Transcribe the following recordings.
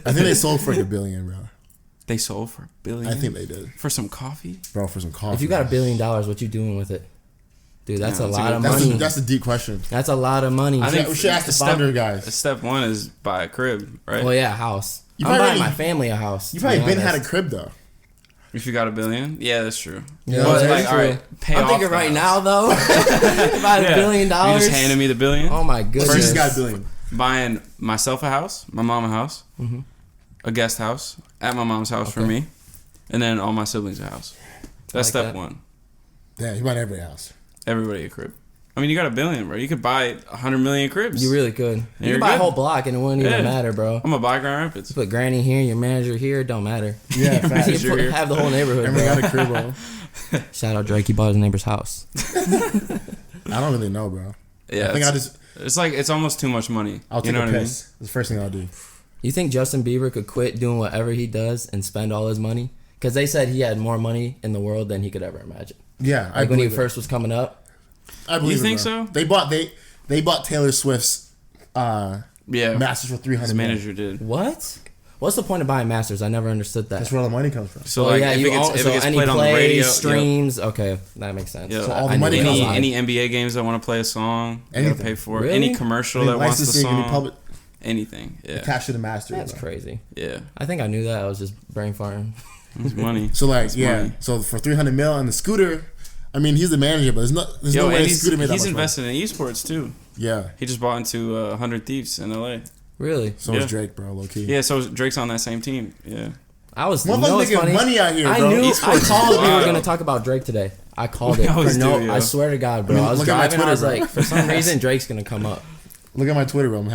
I think they sold for like $1 billion, bro. They sold for $1 billion? I think they did. For some coffee? Bro, for some coffee. If you got $1 billion, what you doing with it? Dude, that's a lot of money. That's a deep question. That's a lot of money. I think we should ask the founder guys. Step one is buy a crib, right? Well, yeah, a house. I'm buying my family a house. You probably been had a crib, though. If you got $1 billion? Yeah, that's true. Yeah, but like, all right, pay I'm off thinking right now, though. About $1 billion. You just handed me the $1 billion? Oh, my goodness. First, you got $1 billion. Buying myself a house, my mom a house, a guest house at my mom's house for me, and then all my siblings a house. That's step one. Yeah, you bought every house. Everybody a crib. I mean, you got $1 billion, bro. You could buy 100 million cribs. You really could. You could buy a whole block and it wouldn't even matter, bro. I'm gonna buy Grand Rapids. You put Granny here, your manager here, it don't matter. Yeah, facts. You have the whole neighborhood. Everyone got a crib, bro. Shout out Drake, he bought his neighbor's house. I don't really know, bro. Yeah, I think it's like it's almost too much money. I'll take a piss. That's the first thing I'll do. You think Justin Bieber could quit doing whatever he does and spend all his money? Because they said he had more money in the world than he could ever imagine. Yeah, like when he first was coming up. I believe. You think so? They bought Taylor Swift's masters for $300 His manager did. What? What's the point of buying masters? I never understood that. That's where all the money comes from. So like, if it gets any played on the radio, streams, okay, that makes sense. Yeah. So all the money comes from any NBA games that want to play a song, you gotta pay for it. Really? Any commercial that wants the song, anything. Yeah. Attached to the master. That's crazy. Yeah. I think I knew that. I was just brain farting. It's money. So like, it's yeah. Money. So for $300 million on the scooter, I mean, he's the manager, but there's no way the scooter made that much money. He's invested in esports too. Yeah. He just bought into 100 Thieves in LA. Really? So is Drake, bro, low key. Yeah, so Drake's on that same team. Yeah. I was making money out here, bro. I called we were gonna talk about Drake today. I called it. I swear to God, bro. I was driving. I was like, for some reason, Drake's gonna come up. Look at my Twitter, bro.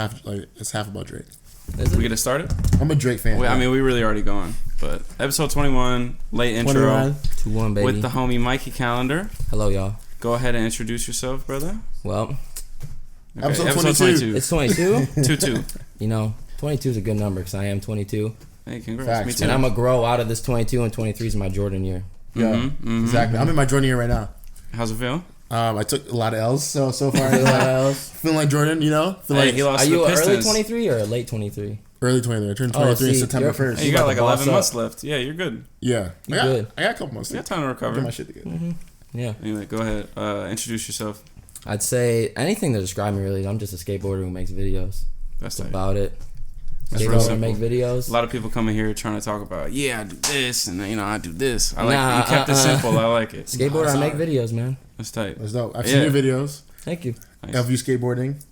It's half about Drake. We get it started? I'm a Drake fan. I mean, we really already going. But episode 21, late intro. 21, baby. With the homie Mikey Callender. Hello, y'all. Go ahead and introduce yourself, brother. Well, okay. Episode 22. It's 22? 22. You know, 22 is a good number because I am 22. Hey, congrats. Facts. Me too. And I'm going to grow out of this 22, and 23 is my Jordan year. Yeah, exactly. I'm in my Jordan year right now. How's it feel? I took a lot of L's so far. A lot of L's. Feeling like Jordan, you know? He lost Are you the early 23 or late 23? Early 23. I turned 23 September 1st. Hey, you got like 11 months left. Yeah, you're good. Yeah. I got a couple months. You got time to recover. Get my shit together. Yeah. Anyway, go ahead. Introduce yourself. I'd say anything to describe me really. I'm just a skateboarder who makes videos. That's about it. That's real simple. Make videos. A lot of people come in here trying to talk about, I do this, and I do this. I like you kept it simple. I like it. Skateboarder, I make videos, man. That's tight. That's dope. I've seen your videos. Thank you. Nice. Of you skateboarding.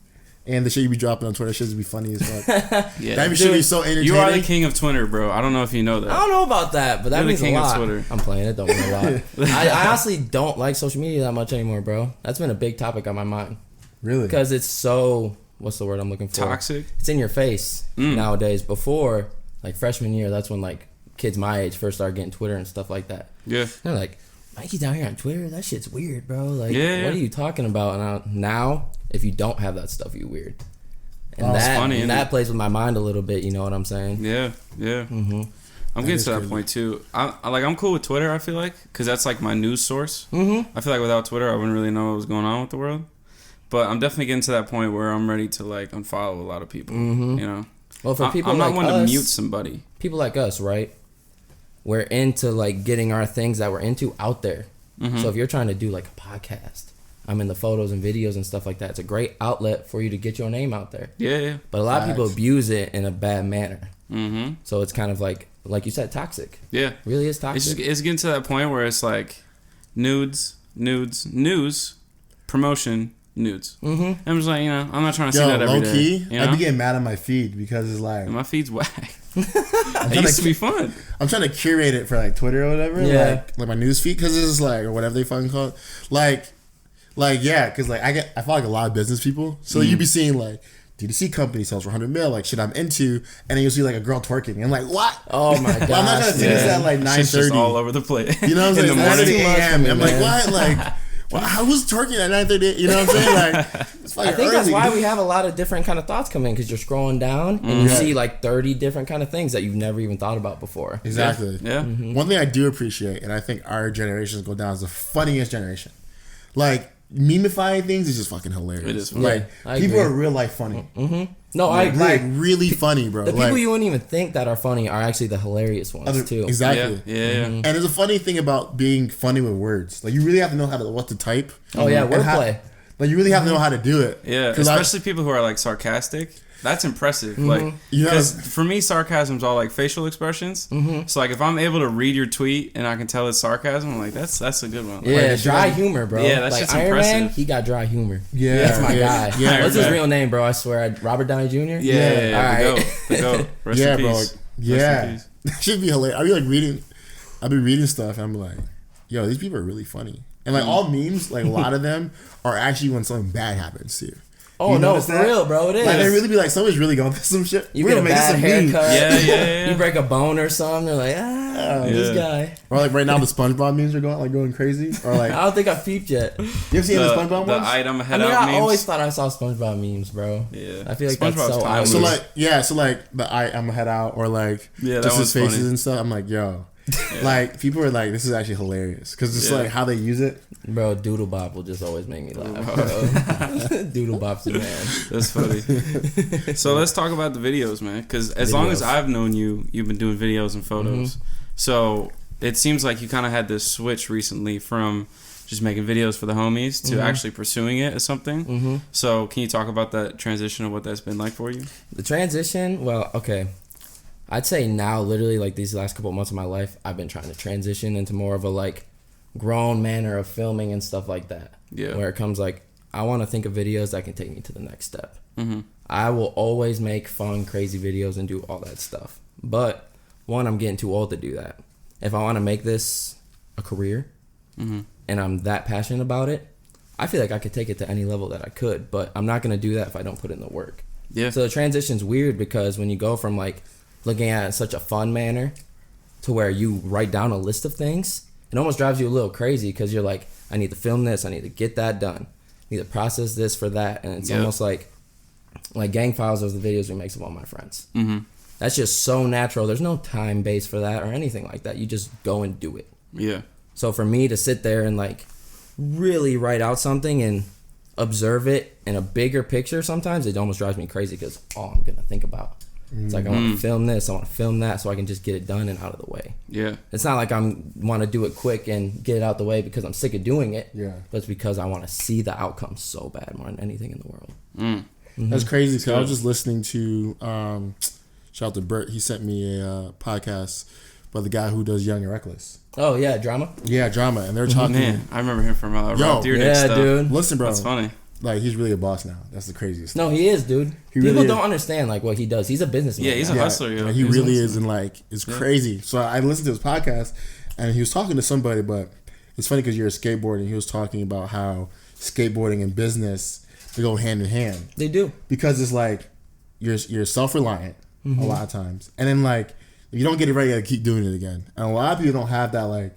And the shit you be dropping on Twitter should be funny as fuck. Yeah. That should be so entertaining. You are the king of Twitter, bro. I don't know if you know that. I don't know about that, but that means a lot. Of Twitter. I'm playing it. Don't mean a lot. I honestly don't like social media that much anymore, bro. That's been a big topic on my mind. Really? Because it's so, what's the word I'm looking for? Toxic? It's in your face nowadays. Before, like freshman year, that's when like kids my age first started getting Twitter and stuff like that. Yeah. They're like, Mikey's out here on Twitter? That shit's weird, bro. Like, what are you talking about? And now, if you don't have that stuff, you weird. And that plays with my mind a little bit, you know what I'm saying? Yeah. I'm getting to that point too. I'm cool with Twitter, I feel like, because that's like my news source. I feel like without Twitter, I wouldn't really know what was going on with the world. But I'm definitely getting to that point where I'm ready to like unfollow a lot of people, you know? Well, for people I'm like not one us, to mute somebody. People like us, right? We're into like getting our things that we're into out there. So if you're trying to do like a podcast, I'm in the photos and videos and stuff like that. It's a great outlet for you to get your name out there. Yeah. But a lot of people abuse it in a bad manner. So it's kind of like you said, toxic. Yeah. Really is toxic. It's getting to that point where it's like nudes, promotion, nudes. I'm just like, I'm not trying to see that every day. Low key, I be getting mad on my feed because it's like... My feed's whack. It used to be fun. I'm trying to curate it for like Twitter or whatever. Yeah. Like my news feed, because it's like, or whatever they fucking call it. Like yeah, because like I follow like a lot of business people. So you be seeing like D2C company sells for $100 million, like shit I'm into, and then you'll see like a girl twerking. And I'm like, what? Oh my god! I'm not trying to see this at like 9:30. All over the place. You know what I'm saying? In the morning. 9 a.m. I'm like, what? Like, well, I was twerking at 9:30. You know what I'm saying? Like, it's I think that's why we have a lot of different kind of thoughts come in, because you're scrolling down and you see like 30 different kind of things that you've never even thought about before. Exactly. Yeah. One thing I do appreciate, and I think our generations go down as the funniest generation. Like, memifying things is just fucking hilarious. It is funny. Like people are real life funny. Mm-hmm. No, I agree. Like really funny, bro. The like, people you wouldn't even think that are funny are actually the hilarious ones too. Exactly. Yeah. Mm-hmm. And there's a funny thing about being funny with words. Like you really have to know what to type. Oh yeah, wordplay. Like you really have to know how to do it. Yeah, especially people who are like sarcastic. That's impressive. Mm-hmm. Like, because for me, sarcasm's all like facial expressions. Mm-hmm. So like, if I'm able to read your tweet and I can tell it's sarcasm, I'm like, that's a good one. Yeah, like, dry humor, bro. Yeah, that's like just Iron impressive. Man, he got dry humor. Yeah, that's my guy. Yeah, what's his real name, bro? I swear, Robert Downey Jr. Yeah. All right. The goat. Rest in bro. peace. Yeah, that should be hilarious. I'll be reading stuff and I'm like, yo, these people are really funny. And like all memes, like a lot of them are actually when something bad happens to you. Oh no, for real, bro, it is. Like they really be like, somebody's really going through some shit. You get a bad haircut. Yeah. You break a bone or something. They're like, this guy. Or like right now, the SpongeBob memes are going crazy. Or like, I don't think I peeped yet. You ever seen the SpongeBob ones? The item head I mean, out I memes. always thought I saw SpongeBob memes, bro. Yeah, I feel like SpongeBob's that's so kind of obvious. So like the I'm head out or like that just his faces funny. and stuff. I'm like, yo, like people are like, this is actually hilarious because it's like how they use it. Bro, Doodle Bop will just always make me laugh, bro. Doodle Bop's the man. That's funny. So let's talk about the videos, man. Because as long as I've known you, you've been doing videos and photos. Mm-hmm. So it seems like you kind of had this switch recently from just making videos for the homies to actually pursuing it as something. Mm-hmm. So can you talk about that transition of what that's been like for you? The transition, well, okay. I'd say now, literally, like these last couple of months of my life, I've been trying to transition into more of a like grown manner of filming and stuff like that. Yeah. Where it comes like, I want to think of videos that can take me to the next step. Mm-hmm. I will always make fun, crazy videos and do all that stuff. But one, I'm getting too old to do that. If I want to make this a career and I'm that passionate about it, I feel like I could take it to any level that I could. But I'm not going to do that if I don't put in the work. Yeah. So the transition's weird because when you go from like looking at it in such a fun manner to where you write down a list of things, it almost drives you a little crazy because you're like, I need to film this, I need to get that done, I need to process this for that, and it's almost like Gang Files was the videos we make of all my friends. Mm-hmm. That's just so natural. There's no time base for that or anything like that. You just go and do it. Yeah. So for me to sit there and like really write out something and observe it in a bigger picture, sometimes it almost drives me crazy because all I'm gonna think about. It's like I want to film this, I want to film that, so I can just get it done and out of the way. Yeah. It's not like I want to do it quick and get it out the way because I'm sick of doing it. Yeah. But it's because I want to see the outcome so bad more than anything in the world. That's crazy because I was just listening to shout out to Bert. He sent me a podcast by the guy who does Young and Reckless. Oh yeah, Drama. Yeah, Drama, and they're talking. Man, I remember him from Rob Dyrdek yeah, stuff. dude. Listen, bro. That's funny. Like he's really a boss now. That's the craziest. No, he is, dude. People really don't understand like what he does. He's a businessman. Yeah, he's a hustler. Yo. Like, he really is, and like it's crazy. So I listened to his podcast, and he was talking to somebody, but it's funny because you're a skateboarder, and he was talking about how skateboarding and business they go hand in hand. They do, because it's like you're self-reliant a lot of times, and then like if you don't get it right, you gotta keep doing it again. And a lot of people don't have that like,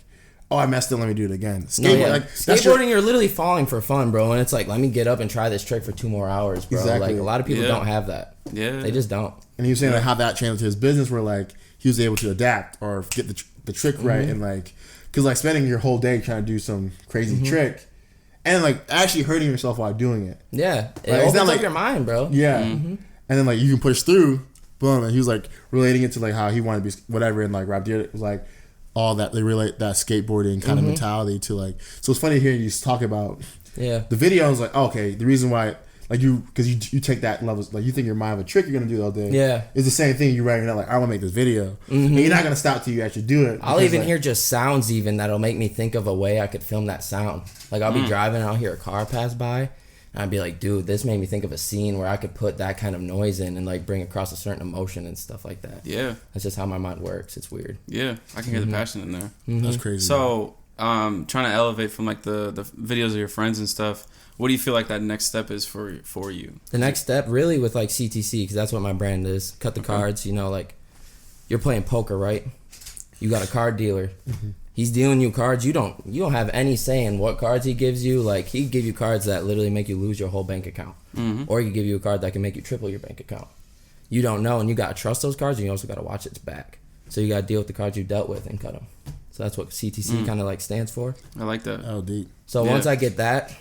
oh, I messed up, let me do it again. Skateboarding, you're literally falling for fun, bro. And it's like, let me get up and try this trick for 2 more hours, bro. Exactly. Like, a lot of people don't have that. Yeah. They just don't. And he was saying like how that changed his business, where like he was able to adapt or get the trick right, and like, because like spending your whole day trying to do some crazy trick, and like actually hurting yourself while doing it. Yeah. It Like, opens up like your mind, bro. Yeah. And then like you can push through, boom. And he was like relating it to like how he wanted to be whatever, and like Rob Dyrdek was like, all that they relate that skateboarding kind of mentality to like. So it's funny hearing you talk about the video. I was like, oh, okay, the reason why like because you take that level, like you think your mind of a trick you're gonna do all day. Yeah, it's the same thing. You're writing out like, I want to make this video, and you're not gonna stop till you actually do it. I'll even hear just sounds even that'll make me think of a way I could film that sound. Like I'll be driving and I'll hear a car pass by. And I'd be like, dude, this made me think of a scene where I could put that kind of noise in and like bring across a certain emotion and stuff like that. Yeah. That's just how my mind works. It's weird. Yeah. I can hear the passion in there. That's crazy. So, trying to elevate from like the videos of your friends and stuff, what do you feel like that next step is for you? The next step really with like CTC, because that's what my brand is. Cut the cards, you know, like you're playing poker, right? You got a card dealer. He's dealing you cards. You don't have any say in what cards he gives you. Like he give you cards that literally make you lose your whole bank account, or he can give you a card that can make you triple your bank account. You don't know, and you gotta trust those cards, and you also gotta watch its back. So you gotta deal with the cards you dealt with and cut them. So that's what CTC kind of like stands for. I like that. Oh, deep. So once I get that,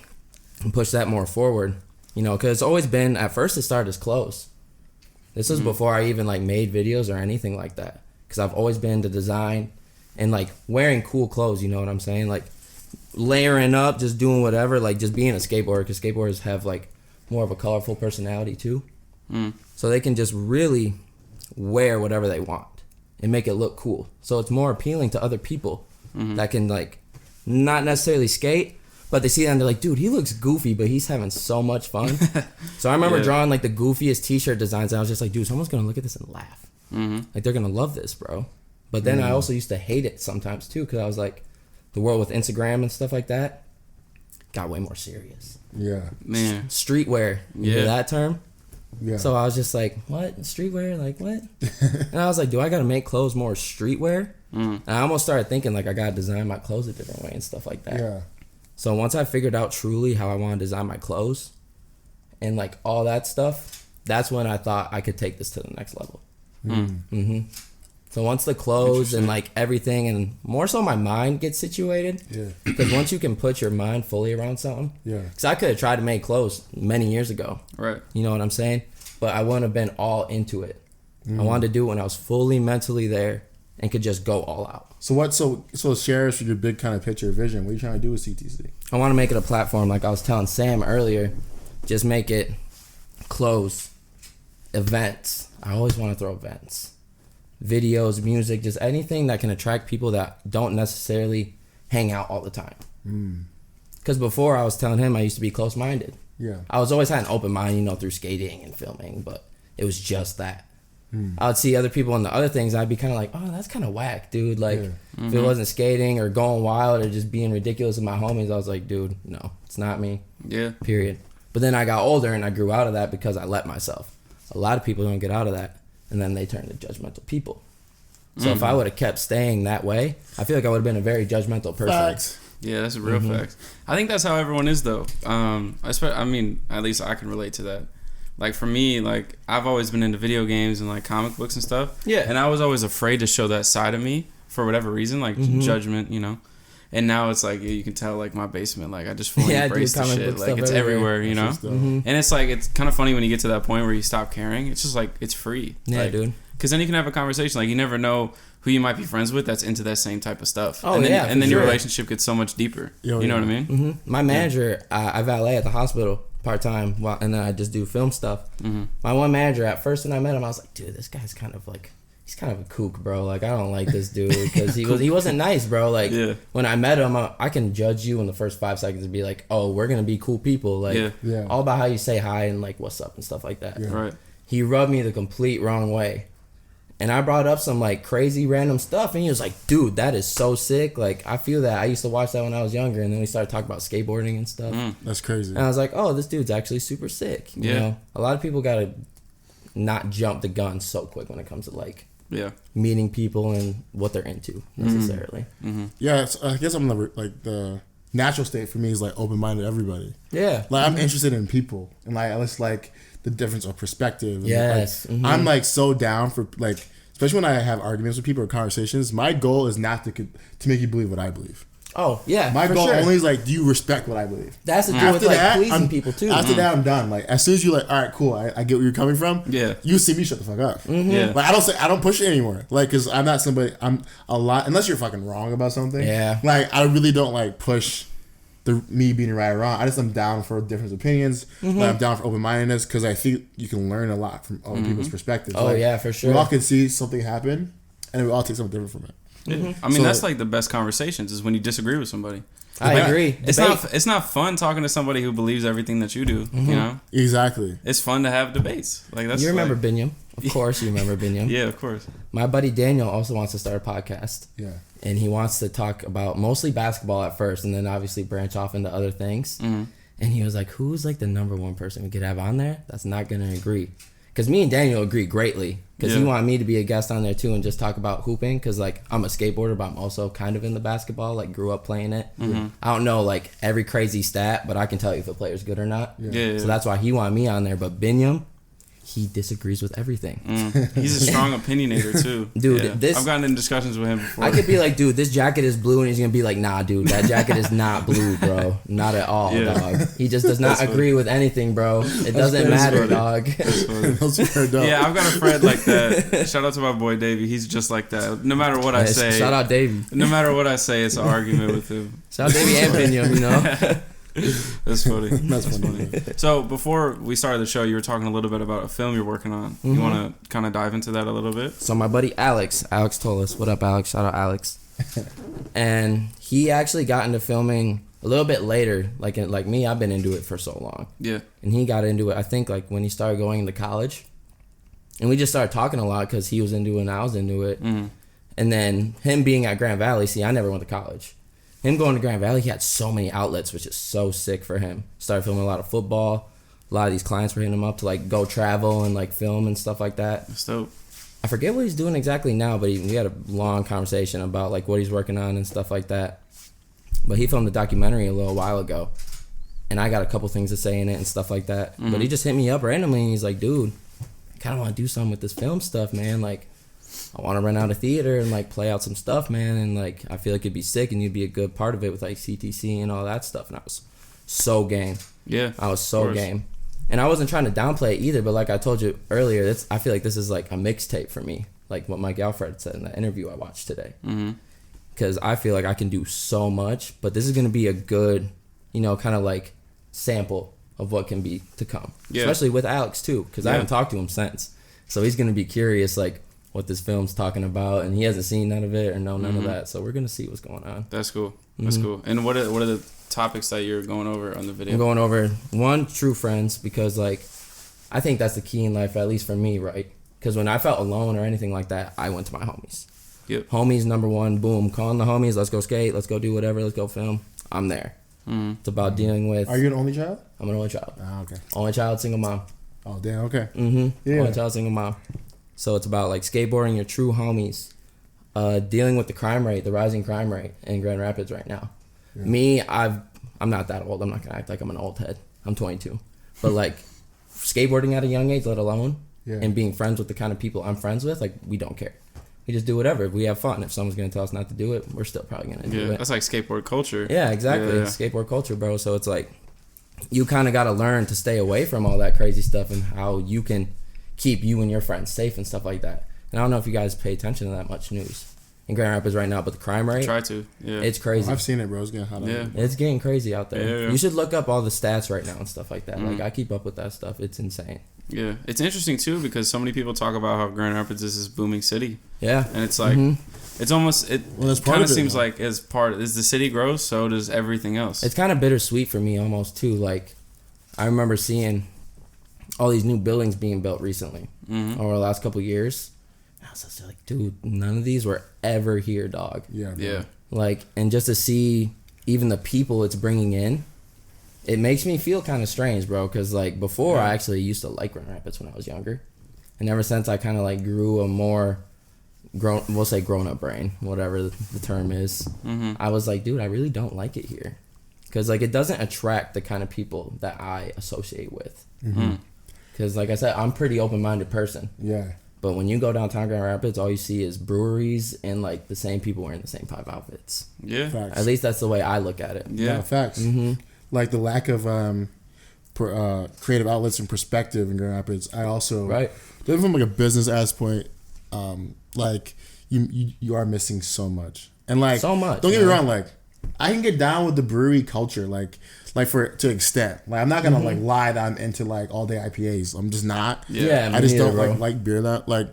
and push that more forward. You know, because it's always been, at first it started as clothes. This was before I even like made videos or anything like that. Because I've always been into design and like wearing cool clothes, you know what I'm saying? Like layering up, just doing whatever, like just being a skateboarder, because skateboarders have like more of a colorful personality too. So they can just really wear whatever they want and make it look cool. So it's more appealing to other people that can like not necessarily skate, but they see that and they're like, dude, he looks goofy, but he's having so much fun. So I remember drawing like the goofiest t-shirt designs, and I was just like, dude, someone's gonna look at this and laugh. Like they're gonna love this, bro. But then I also used to hate it sometimes too, because I was like, the world with Instagram and stuff like that got way more serious. Yeah, man. Streetwear, you hear that term? Yeah. So I was just like, what? Streetwear? Like, what? And I was like, do I gotta make clothes more streetwear? And I almost started thinking like I gotta design my clothes a different way and stuff like that. Yeah. So once I figured out truly how I want to design my clothes and like all that stuff, that's when I thought I could take this to the next level. So once the clothes and like everything, and more so my mind gets situated, because once you can put your mind fully around something, because I could have tried to make clothes many years ago, right? You know what I'm saying? But I wouldn't have been all into it. I wanted to do it when I was fully mentally there and could just go all out. So what? So share us your big kind of picture vision. What are you trying to do with CTC? I want to make it a platform, like I was telling Sam earlier. Just make it clothes, events. I always want to throw events, videos, music, just anything that can attract people that don't necessarily hang out all the time. Because before, I was telling him I used to be close-minded. Yeah. I was always had an open mind, you know, through skating and filming, but it was just that. I would see other people in the other things, and I'd be kind of like, oh, that's kind of whack, dude. Like, if it wasn't skating or going wild or just being ridiculous with my homies, I was like, dude, no, it's not me. Yeah. Period. But then I got older, and I grew out of that because I let myself. A lot of people don't get out of that, and then they turn to judgmental people. So if I would have kept staying that way, I feel like I would have been a very judgmental person. Facts. Yeah, that's a real fact. I think that's how everyone is, though. I mean, at least I can relate to that. Like, for me, like, I've always been into video games and, like, comic books and stuff. Yeah. And I was always afraid to show that side of me for whatever reason, like, judgment, you know. And now it's, like, you can tell, like, my basement, like, I just fully embrace the shit. Like, it's everywhere, you know. And it's, like, it's kind of funny when you get to that point where you stop caring. It's just, like, it's free. Yeah, like, dude. Because then you can have a conversation. Like, you never know who you might be friends with that's into that same type of stuff. Oh, and then, yeah, and then your relationship gets so much deeper. You know what I mean? My manager, I valet at the hospital part-time, and then I just do film stuff. My one manager, at first when I met him, I was like, dude, this guy's kind of like, he's kind of a kook, bro. Like, I don't like this dude because he wasn't nice, bro. Like, when I met him, I can judge you in the first 5 seconds and be like, oh, we're going to be cool people. Like, all about how you say hi and, like, what's up and stuff like that. Right. He rubbed me the complete wrong way. And I brought up some, like, crazy random stuff, and he was like, dude, that is so sick. Like, I feel that. I used to watch that when I was younger, and then we started talking about skateboarding and stuff. That's crazy. And I was like, oh, this dude's actually super sick. You know? A lot of people got to not jump the gun so quick when it comes to, like, meeting people and what they're into, necessarily. Yeah, I guess I'm the natural state for me is, like, open-minded to everybody. Yeah. Like, I'm interested in people, and, like, I just like the difference of perspective. Yes. Like, I'm, like, so down for, like, especially when I have arguments with people or conversations, my goal is not to make you believe what I believe. Oh, yeah. My goal only is, like, do you respect what I believe? That's to do with, like, pleasing people, too. After that, I'm done. Like, as soon as you're like, all right, cool, I get where you're coming from. Yeah. You see me shut the fuck up. Like, I don't push it anymore. Like, because I'm not somebody, I'm a lot, unless you're fucking wrong about something. Yeah. Like, I really don't, like, push me being right or wrong. I just am down for different opinions. Like, I'm down for open-mindedness because I think you can learn a lot from other people's perspectives. Oh, like, yeah, for sure. We all can see something happen, and we all take something different from it. I mean, that's like the best conversations is when you disagree with somebody. I agree. It's not fun talking to somebody who believes everything that you do. You know, exactly. It's fun to have debates. Like, that's, you remember Binyam, of course. You remember Binyam. Yeah, of course. My buddy Daniel also wants to start a podcast. Yeah, and he wants to talk about mostly basketball at first, and then obviously branch off into other things. And he was like, "Who's like the number one person we could have on there that's not gonna agree?" Because me and Daniel agree greatly. Because he wanted me to be a guest on there too and just talk about hooping. Because like I'm a skateboarder, but I'm also kind of into basketball. Like grew up playing it. I don't know like every crazy stat, but I can tell you if a player's good or not. So that's why he wanted me on there. But Binyam, he disagrees with everything. He's a strong opinionator too, dude. Yeah. I've gotten in discussions with him before. I could be like, dude, this jacket is blue, and he's gonna be like, nah, dude, that jacket is not blue, bro, not at all, dog. He just does not agree with anything, bro. It doesn't matter, dog. Yeah, I've got a friend like that. Shout out to my boy Davey. He's just like that. No matter what I say, shout out Davey. No matter what I say, it's an argument with him. Shout out Davey and Pinion, you know. That's funny. That's funny. So before we started the show, you were talking a little bit about a film you're working on. You want to kind of dive into that a little bit? So my buddy Alex told us, what up, Alex? Shout out Alex. And he actually got into filming a little bit later. Like me, I've been into it for so long. Yeah. And he got into it, I think, like when he started going into college. And we just started talking a lot because he was into it and I was into it. Mm-hmm. And then him being at Grand Valley, see, I never went to college. Him going to Grand Valley, he had so many outlets, which is so sick for him. Started filming a lot of football. A lot of these clients were hitting him up to like go travel and like film and stuff like that. That's dope. I forget what he's doing exactly now, but we had a long conversation about like what he's working on and stuff like that. But he filmed a documentary a little while ago, and I got a couple things to say in it and stuff like that. Mm-hmm. But he just hit me up randomly, and he's like, dude, I kind of want to do something with this film stuff, man. Like, I want to rent out a theater and like play out some stuff, man, and like I feel like it'd be sick and you'd be a good part of it with like CTC and all that stuff. And I was so game. Yeah, I was so game, and I wasn't trying to downplay it either. But like I told you earlier, I feel like this is like a mixtape for me, like what Mike Alfred said in that interview I watched today. Because I feel like I can do so much, but this is gonna be a good, you know, kind of like sample of what can be to come. Yeah. Especially with Alex too, because I haven't talked to him since, so he's gonna be curious like what this film's talking about, and he hasn't seen none of it or none of that, so we're gonna see what's going on. That's cool. That's cool. And what are the topics that you're going over on the video? I'm going over one, true friends, because like I think that's the key in life, at least for me, right? Because when I felt alone or anything like that, I went to my homies. Yep. Homies number one, boom, calling the homies, let's go skate, let's go do whatever, let's go film. I'm there. It's about dealing with. Are you an only child? I'm an only child. Ah, okay. Only child, single mom. Oh, damn. Okay. Yeah. Only child, single mom. So it's about like skateboarding your true homies, dealing with the crime rate, the rising crime rate in Grand Rapids right now. Yeah. Me, I'm not that old. I'm not gonna act like I'm an old head. I'm 22, but like skateboarding at a young age, let alone, and being friends with the kind of people I'm friends with, like we don't care. We just do whatever. We have fun. If someone's gonna tell us not to do it, we're still probably gonna do it. That's like skateboard culture. Yeah, exactly. Yeah. Skateboard culture, bro. So it's like you kind of got to learn to stay away from all that crazy stuff and how you can keep you and your friends safe and stuff like that. And I don't know if you guys pay attention to that much news in Grand Rapids right now, but the crime rate, try to, it's crazy. I've seen it, bro. It's getting hot. It's getting crazy out there. Yeah. You should look up all the stats right now and stuff like that. Like I keep up with that stuff. It's insane. Yeah, it's interesting too because so many people talk about how Grand Rapids is this booming city. Yeah, and it's like it's almost kind of seems like as the city grows, so does everything else. It's kind of bittersweet for me almost too. Like I remember seeing all these new buildings being built recently over the last couple of years. I was just like, dude, none of these were ever here, dog. Yeah, bro. Yeah. Like, and just to see even the people it's bringing in, it makes me feel kind of strange, bro. Because like before, I actually used to like Grand Rapids when I was younger, and ever since I kind of like grew a more grown up brain, whatever the term is. I was like, dude, I really don't like it here, because like it doesn't attract the kind of people that I associate with. Because like I said, I'm a pretty open-minded person. Yeah. But when you go downtown Grand Rapids, all you see is breweries and like the same people wearing the same 5 outfits. Yeah. Facts. At least that's the way I look at it. Yeah. No, facts. Like the lack of creative outlets and perspective in Grand Rapids. I also even from like a business ass point, like you are missing so much. And like so much. Don't get me wrong, like I can get down with the brewery culture, like to an extent. Like I'm not gonna like lie that I'm into like all day IPAs. I'm just not. Yeah. I just don't like beer that like.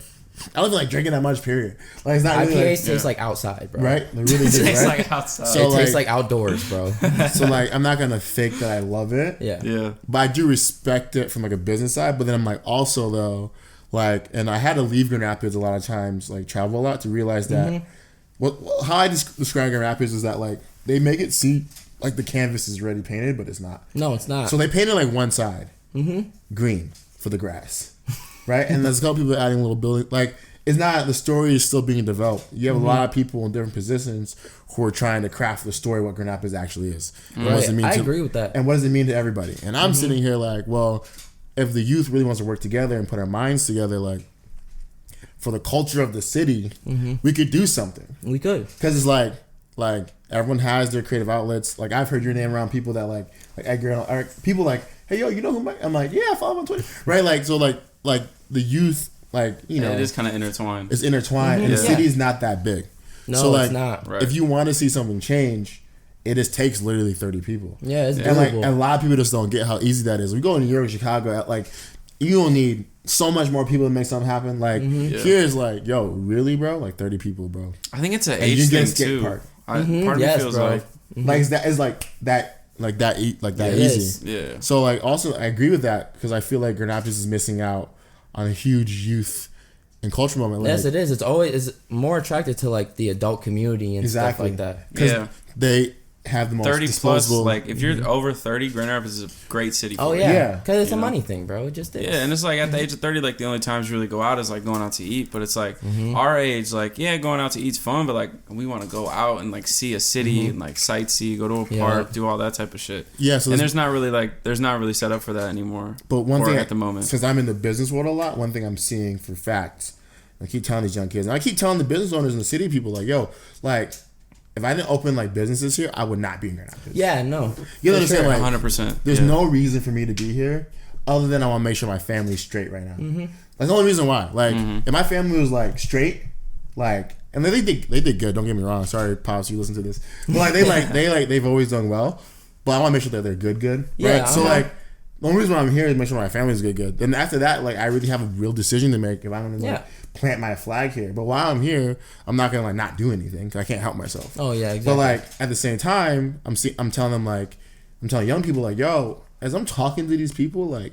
I don't even like drinking that much. Period. Like it's not IPAs really taste like outside, bro. Right? They really do. Tastes right? like outside. So it tastes like outdoors, bro. So like I'm not gonna fake that I love it. Yeah. But I do respect it from like a business side. But then I'm like also though, like, and I had to leave Grand Rapids a lot of times, like travel a lot to realize that how I describe Grand Rapids is that like they make it seem like the canvas is already painted, but it's not. No, it's not. So they painted like one side green for the grass, right? And there's a couple people adding little building. Like it's not, the story is still being developed. You have a lot of people in different positions who are trying to craft the story what Grand Rapids actually is. Right. I agree with that. And what does it mean to everybody? And I'm sitting here like, well, if the youth really wants to work together and put our minds together, like for the culture of the city, we could do something. We could, because it's like everyone has their creative outlets. Like I've heard your name around people that like Edgar, or people like, hey yo, you know who Mike? I'm like, yeah, I follow him on Twitter, right? Like so like the youth, like you know, it is kind of intertwined. It's intertwined, and the city's not that big. No, so like, it's not. Right. If you want to see something change, it just takes literally 30 people. Yeah, it's doable. And like, and a lot of people just don't get how easy that is. We go to New York, Chicago, like you don't need so much more people to make something happen. Like here's like, yo, really, bro? Like 30 people, bro. I think it's an age thing too. Part of me feels bro. Like it's like that easy. Yeah. So like, also I agree with that because I feel like Grand Rapids is missing out on a huge youth and culture moment. Like, yes, it is. It's always more attracted to like the adult community and stuff like that. Yeah, they have the most 30 disposable. plus. Like if you're over 30, Grand Rapids is a great city. For yeah, because it's a money thing, bro. It just is. Yeah, and it's like at the age of 30, like the only times you really go out is like going out to eat. But it's like our age, like going out to eat's fun, but like we want to go out and like see a city and like sightsee, go to a park, do all that type of shit. Yeah, so and there's not really set up for that anymore. But one thing at the moment, because I'm in the business world a lot, one thing I'm seeing for facts, I keep telling these young kids, and I keep telling the business owners and the city people, like, yo, like, if I didn't open like businesses here, I would not be in Grand Rapids. Yeah, no. You understand? Like 100%. There's no reason for me to be here other than I want to make sure my family's straight right now. That's the only reason why. Like, if my family was like straight, like, and they did good. Don't get me wrong. Sorry, pops, you listen to this, but like they've always done well. But I want to make sure that they're good. Right? Yeah. So like, the only reason why I'm here is make sure my family's good. Then after that, like, I really have a real decision to make if I'm gonna like plant my flag here. But while I'm here, I'm not gonna like not do anything because I can't help myself. Oh yeah, exactly. But like at the same time, I'm telling them, like, I'm telling young people, like, yo, as I'm talking to these people, like,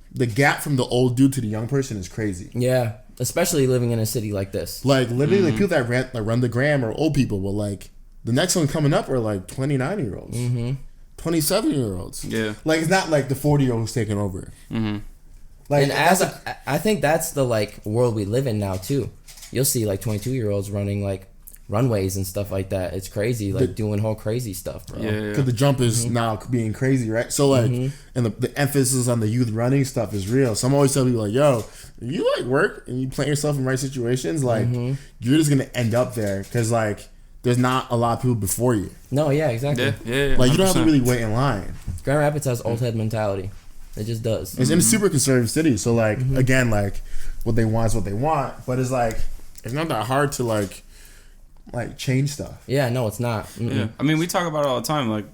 the gap from the old dude to the young person is crazy. Yeah, especially living in a city like this. Like literally, like people that run the gram are old people, but like the next one coming up are like 29-year-olds. 27-year-olds. Yeah. Like it's not like the 40-year-old who's taking over. Like, and I think that's the like world we live in now too. You'll see like 22-year-olds running like runways and stuff like that. It's crazy, like doing whole crazy stuff, bro. Yeah. Because the jump is now being crazy, right? So like, and the emphasis on the youth running stuff is real. So I'm always telling people like, yo, if you like work and you plant yourself in right situations, like you're just gonna end up there because like there's not a lot of people before you. No, yeah, exactly. Yeah. Like you don't have to really wait in line. Grand Rapids has old head mentality. It just does. It's in a super conservative city, so like again, like what they want is what they want, but it's like it's not that hard to like change stuff. Yeah, no, it's not. Yeah, I mean, we talk about it all the time. Like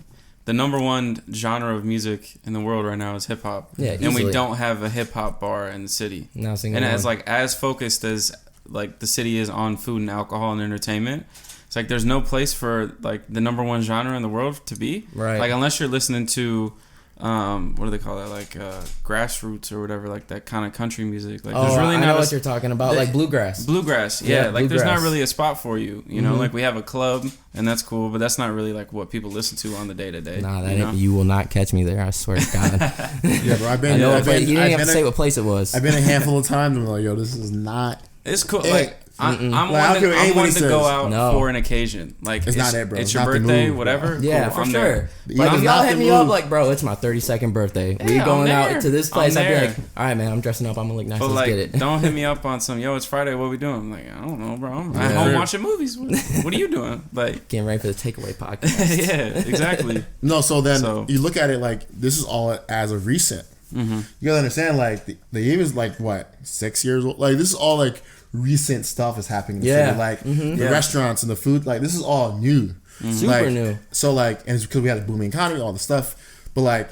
the number one genre of music in the world right now is hip hop. Yeah, and we don't have a hip hop bar in the city. Not a single and one. as like as focused as like the city is on food and alcohol and entertainment. It's like there's no place for like the number one genre in the world to be. Right. Like unless you're listening to what do they call that? Like grassroots or whatever, like that kind of country music. Like there's really I not know what you're talking about, like bluegrass. Bluegrass, yeah. Like bluegrass. there's not really a spot for you, you know. Like we have a club and that's cool, but that's not really like what people listen to on the day to day. Nah, you will not catch me there. I swear to God. Yeah, bro. You didn't even have to say what place it was. I've been a handful of times and I'm like, yo, this is not. It's cool. Like I'm like, one to go out for an occasion. Like it's not it, bro. It's your birthday, whatever. Yeah, cool, for I'm sure. there. Like if y'all hit me up, like, bro, it's my 32nd birthday. We going out to this place. I'd be like, all right, man, I'm dressing up. I'm gonna look nice. Let's get it. Don't hit me up on some. Yo, it's Friday. What we doing? I'm like, I don't know, bro. I'm at home watching movies. What are you doing? Like getting ready for the takeaway podcast. Yeah, exactly. No, so then you look at it like this is all as of recent. You gotta understand, like the game is like what 6 years old. Like this is all like recent stuff is happening in the city. Like the restaurants and the food, like this is all new. Super new. So like, and it's because we had a booming economy, all the stuff. But like,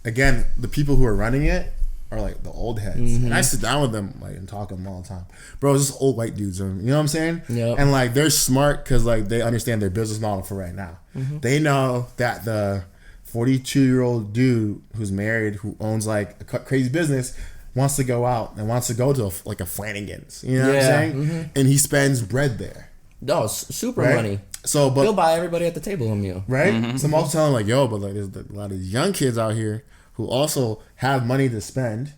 again, the people who are running it are like the old heads. And I sit down with them like and talk to them all the time. Bro, it's just old white dudes. You know what I'm saying? Yep. And like they're smart because like they understand their business model for right now. They know that the 42-year-old dude who's married, who owns like a crazy business, wants to go out and wants to go to like a Flanagan's, you know what I'm saying? And he spends bread there. No, super right? money. So, but he'll buy everybody at the table a meal, right? So I'm also telling like, yo, but like, there's a lot of young kids out here who also have money to spend,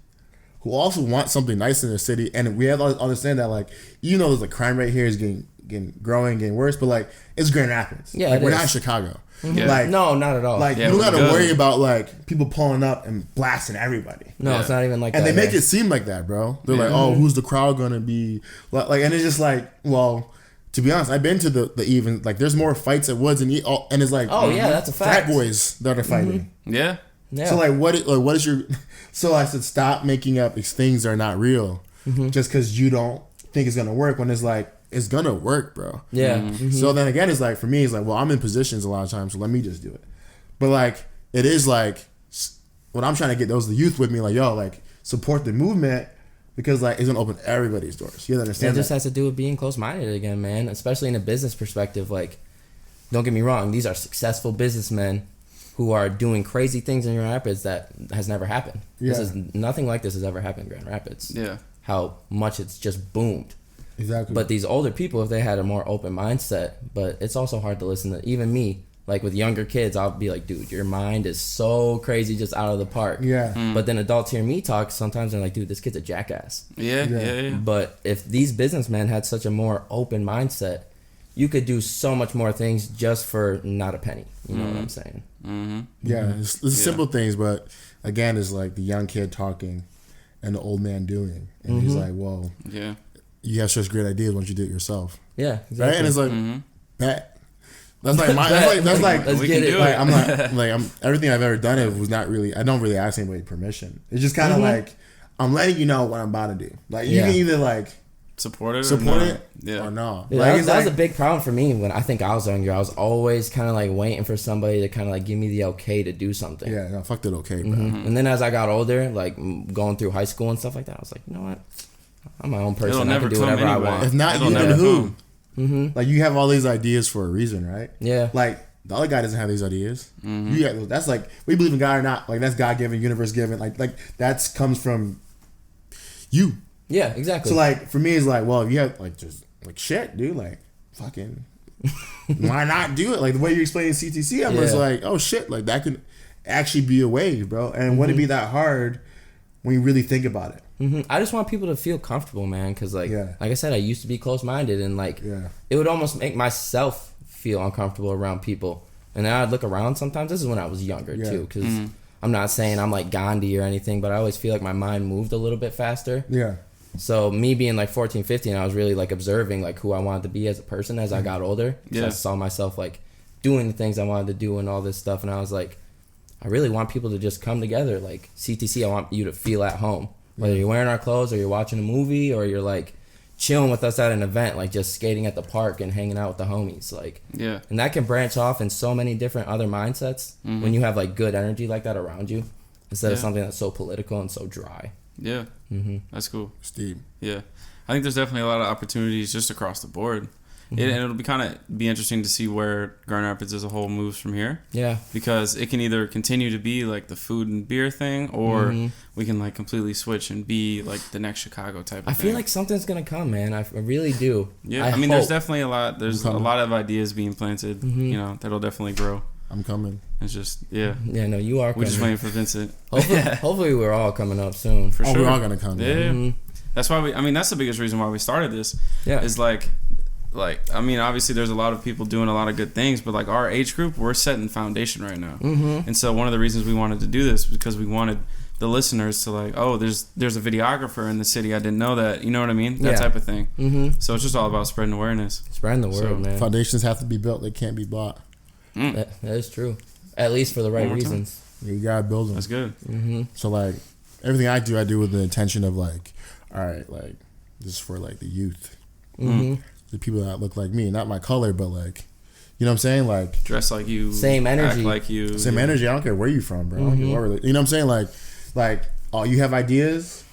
who also want something nice in their city, and we have to understand that like, even though the crime rate here is getting growing, getting worse. But like, it's Grand Rapids. Yeah, like, we're is. not in Chicago. Mm-hmm. Yeah. Like, no, not at all. Like, yeah, you don't got to good. worry about like people pulling up and blasting everybody. No, it's not even like and that. they make it seem like that, bro. They're like, oh, who's the crowd gonna be? Like, and it's just like, well, to be honest, I've been to the even like there's more fights at Woods and it's like, oh yeah, that's a fact. Fat boys that are fighting. Yeah. Yeah. So like, what is your? So I said, stop making up these things that are not real, just because you don't think it's gonna work. When it's like, it's gonna work, bro. Yeah. Mm-hmm. So then again, it's like for me, it's like, well, I'm in positions a lot of times, so let me just do it. But like, it is like, what I'm trying to get those the youth with me, like, yo, like support the movement because like it's gonna open everybody's doors. You understand? It just has to do with being close-minded again, man. Especially in a business perspective. Like, don't get me wrong, these are successful businessmen who are doing crazy things in Grand Rapids that has never happened. Yeah. This is nothing like this has ever happened in Grand Rapids. Yeah. How much it's just boomed. Exactly. But these older people, if they had a more open mindset, but it's also hard to listen to even me. Like with younger kids, I'll be like, dude, your mind is so crazy, just out of the park. Yeah. But then adults hear me talk, sometimes they're like, dude, this kid's a jackass. Yeah. But if these businessmen had such a more open mindset, you could do so much more things just for not a penny. You know what I'm saying? Mm-hmm. Yeah, it's simple things, but again, it's like the young kid talking and the old man doing. And he's like, whoa, you have such great ideas, why don't you do it yourself? Yeah, exactly. Right? And it's like, bet. That's like my. That's like. Let's get it. Like, I'm not like I'm. Everything I've ever done, it was not really. I don't really ask anybody permission. It's just kind of like I'm letting you know what I'm about to do. Like you can either like support it, or no. Yeah, Like, that was a big problem for me when I think I was younger. I was always kind of like waiting for somebody to kind of like give me the okay to do something. Yeah, no, fuck that okay, bro. And then as I got older, like going through high school and stuff like that, I was like, you know what? I'm my own person. I can do whatever I want. If not you, then who? Like you have all these ideas for a reason, right? Yeah. Like the other guy doesn't have these ideas. You got, that's like we believe in God or not. Like that's God given, universe given. Like that's comes from you. Yeah, exactly. So like for me, it's like, well, if you have like just like shit, dude. Like fucking, why not do it? Like the way you explain CTC, I'm just like, oh shit, like that can actually be a wave, bro. And would it be that hard when you really think about it? I just want people to feel comfortable, man, because like I said, I used to be close-minded, and like it would almost make myself feel uncomfortable around people. And then I'd look around sometimes. This is when I was younger too, because I'm not saying I'm like Gandhi or anything, but I always feel like my mind moved a little bit faster. Yeah. So me being like 14, 15, I was really like observing like who I wanted to be as a person as I got older. So I saw myself like doing the things I wanted to do and all this stuff, and I was like, I really want people to just come together. Like CTC, I want you to feel at home. Whether you're wearing our clothes or you're watching a movie or you're like chilling with us at an event, like just skating at the park and hanging out with the homies, like and that can branch off in so many different other mindsets when you have like good energy like that around you instead of something that's so political and so dry. That's cool. Steve. I think there's definitely a lot of opportunities just across the board. And it'll be interesting to see where Grand Rapids as a whole moves from here. Yeah. Because it can either continue to be like the food and beer thing, or we can like completely switch and be like the next Chicago type of thing. I feel like something's gonna come, man. I really do. Yeah. I mean, there's definitely a lot. There's a lot of ideas being planted. You know, that'll definitely grow. I'm coming. It's just Yeah, no, you are coming. We're just waiting for Vincent. Hopefully we're all coming up soon. For sure. We're all gonna come. Yeah. That's why that's the biggest reason why we started this. Yeah. Is like, I mean, obviously there's a lot of people doing a lot of good things, but like our age group, we're setting foundation right now. And so one of the reasons we wanted to do this was because we wanted the listeners to like, oh, there's a videographer in the city. I didn't know that. You know what I mean? That type of thing. So it's just all about spreading awareness. Spreading the word, man. Foundations have to be built. They can't be bought. That is true. At least for the right reasons. You gotta build them. That's good. So like everything I do with the intention of like, all right, like this is for like the youth. The people that look like me, not my color, but like, you know what I'm saying? Like dress like you, same energy, act like you, same energy. I don't care where you from, bro. I don't care where, you know what I'm saying? Like, oh, you have ideas,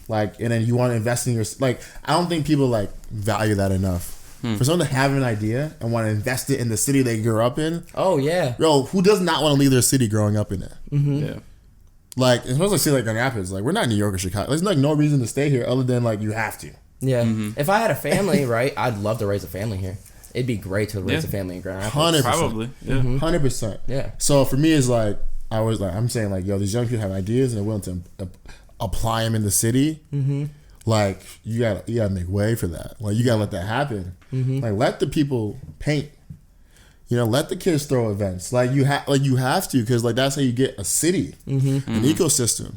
like, and then you want to invest in your, like, I don't think people like value that enough. For someone to have an idea and want to invest it in the city they grew up in. Oh yeah, bro, who does not want to leave their city growing up in it? Yeah. Like, it's supposed to say like Grand Rapids. Like, we're not in New York or Chicago. There's like no reason to stay here other than like you have to. Yeah. If I had a family, right, I'd love to raise a family here. It'd be great to raise a family in Grand Rapids. 100%. Probably. Yeah. 100%. Yeah. So for me, it's like I'm saying like, yo, these young people have ideas and they're willing to apply them in the city. like you gotta make way for that. Like you gotta let that happen. Like let the people paint. You know, let the kids throw events. Like you have to, because like that's how you get a city, an ecosystem.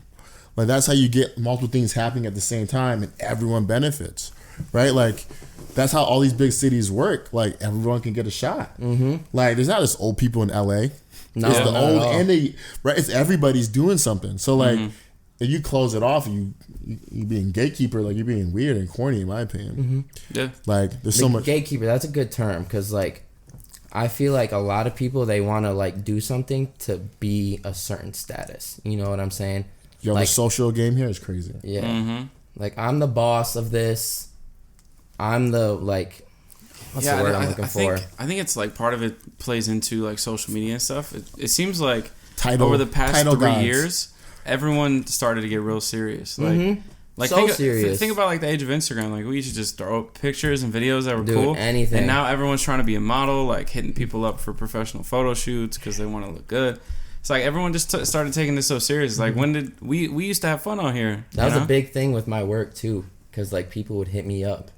Like that's how you get multiple things happening at the same time, and everyone benefits, right? Like that's how all these big cities work. Like everyone can get a shot. Like there's not just old people in LA. No, it's the old and right. It's everybody's doing something. So like if you close it off, you being gatekeeper, like you're being weird and corny, in my opinion. Yeah, like there's so much gatekeeper. That's a good term, because like I feel like a lot of people, they want to like do something to be a certain status. You know what I'm saying? Yo, like, the social game here is crazy. Yeah. Like I'm the boss of this. I'm the like. What's the word I'm looking for? I think it's like part of it plays into like social media and stuff. It seems like over the past 3 years, everyone started to get real serious. Like. Like so serious. Think about like the age of Instagram. Like we used to just throw up pictures and videos that were cool. Anything. And now everyone's trying to be a model, like hitting people up for professional photo shoots because they want to look good. It's like everyone just started taking this so serious. Like when did we used to have fun out here? That was a big thing with my work too, because like people would hit me up,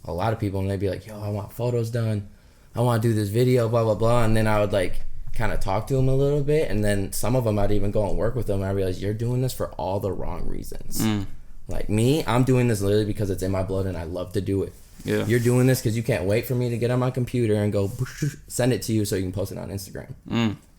a lot of people, and they'd be like, "Yo, I want photos done. I want to do this video, blah blah blah." And then I would like kind of talk to them a little bit, and then some of them I'd even go and work with them. And I realized you're doing this for all the wrong reasons. Like me, I'm doing this literally because it's in my blood and I love to do it. Yeah. You're doing this because you can't wait for me to get on my computer and go send it to you so you can post it on Instagram.